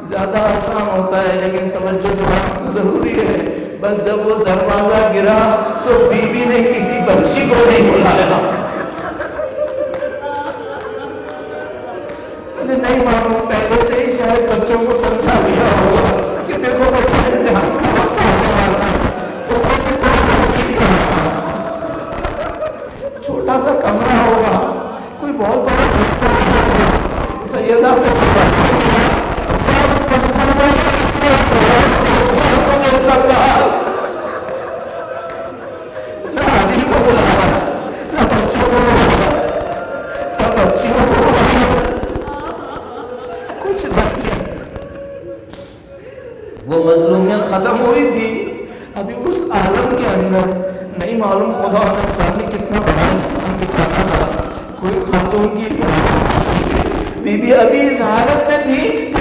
زیادہ آسان ہوتا ہے، لیکن توجہ دلانا ضروری ہے۔ بس جب وہ دروازہ گرا تو بی بی نے کسی بچی کو نہیں بلایا، مجھے نہیں معلوم پہلے سے ہی شاید بچوں کو سمجھا دیا ہوگا کہ دیکھو بچے امتحان کا وقت آنے والا ہے، تو اسے چھوٹا سا کمرہ ہوگا، کوئی بہت بڑا سیدہ پہ وہ مظلومیت ختم ہوئی تھی، ابھی اس عالم کے اندر نہیں معلوم خدا نے کتنا بڑا امتحان دکھانا تھا۔ کوئی خاتون کی بی بی ابھی اس حالت میں تھی،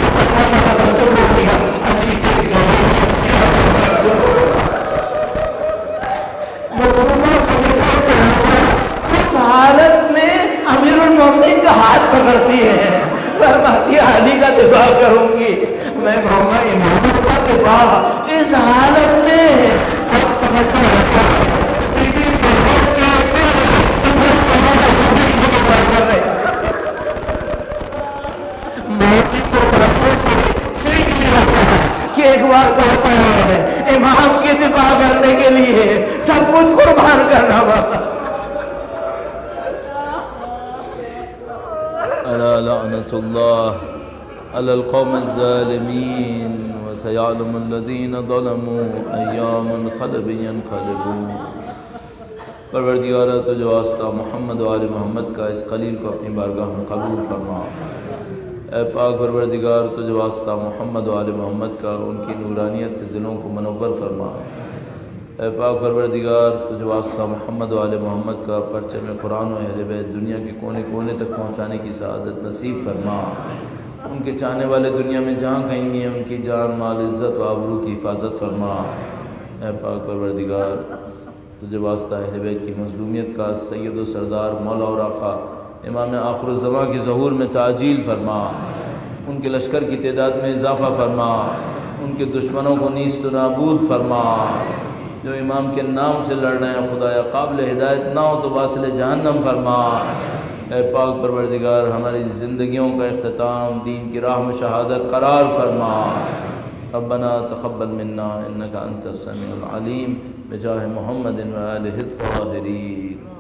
اس حالت میں امیر المومنین کا ہاتھ پکڑتی ہے، فرماتی ہے علی کا دفاع کروں گی، میں کہوں گا امامت کا دفاع اس حالت میں اب سمجھتا رہتا ہے۔ کہ ایک بار کہتا ہے امام کی دفاع کرنے کے لیے سب کچھ قربان کرنا پڑتا۔ الا لعنت اللہ علی القوم الظالمین وسيعلم الذین ظلموا ای منقلب ینقلبون۔ پروردگارہ تجھ واسطہ محمد و آل محمد کا اس خلیل کو اپنی بارگاہ میں قبول فرما۔ اے پاک پروردگار تجھ واسطہ محمد و آل محمد کا ان کی نورانیت سے دلوں کو منور فرما۔ اے پاک پروردگار تجھ واسطہ محمد و آل محمد کا پرچم قرآن و اہل بیت دنیا کے کونے کونے تک پہنچانے کی سعادت نصیب فرما۔ ان کے چاہنے والے دنیا میں جہاں کہیں گے ان کی جان مال عزت و آبرو کی حفاظت فرما۔ اے پاک پروردگار تجھ واسطہ اہل بیت کی مظلومیت کا سید و سردار مولا اور آقا امام آخر الزمان کے ظہور میں تعجیل فرما، ان کے لشکر کی تعداد میں اضافہ فرما، ان کے دشمنوں کو نیست و نابود فرما۔ جو امام کے نام سے لڑ رہے ہیں خدایا قابل ہدایت نہ ہو تو واصل جہنم فرما۔ اے پاک پروردگار ہماری زندگیوں کا اختتام دین کی راہ میں شہادت قرار فرما۔ ربنا تقبل منا انک انت السمیع العلیم بجاہ محمد و آلہ الطاہرین۔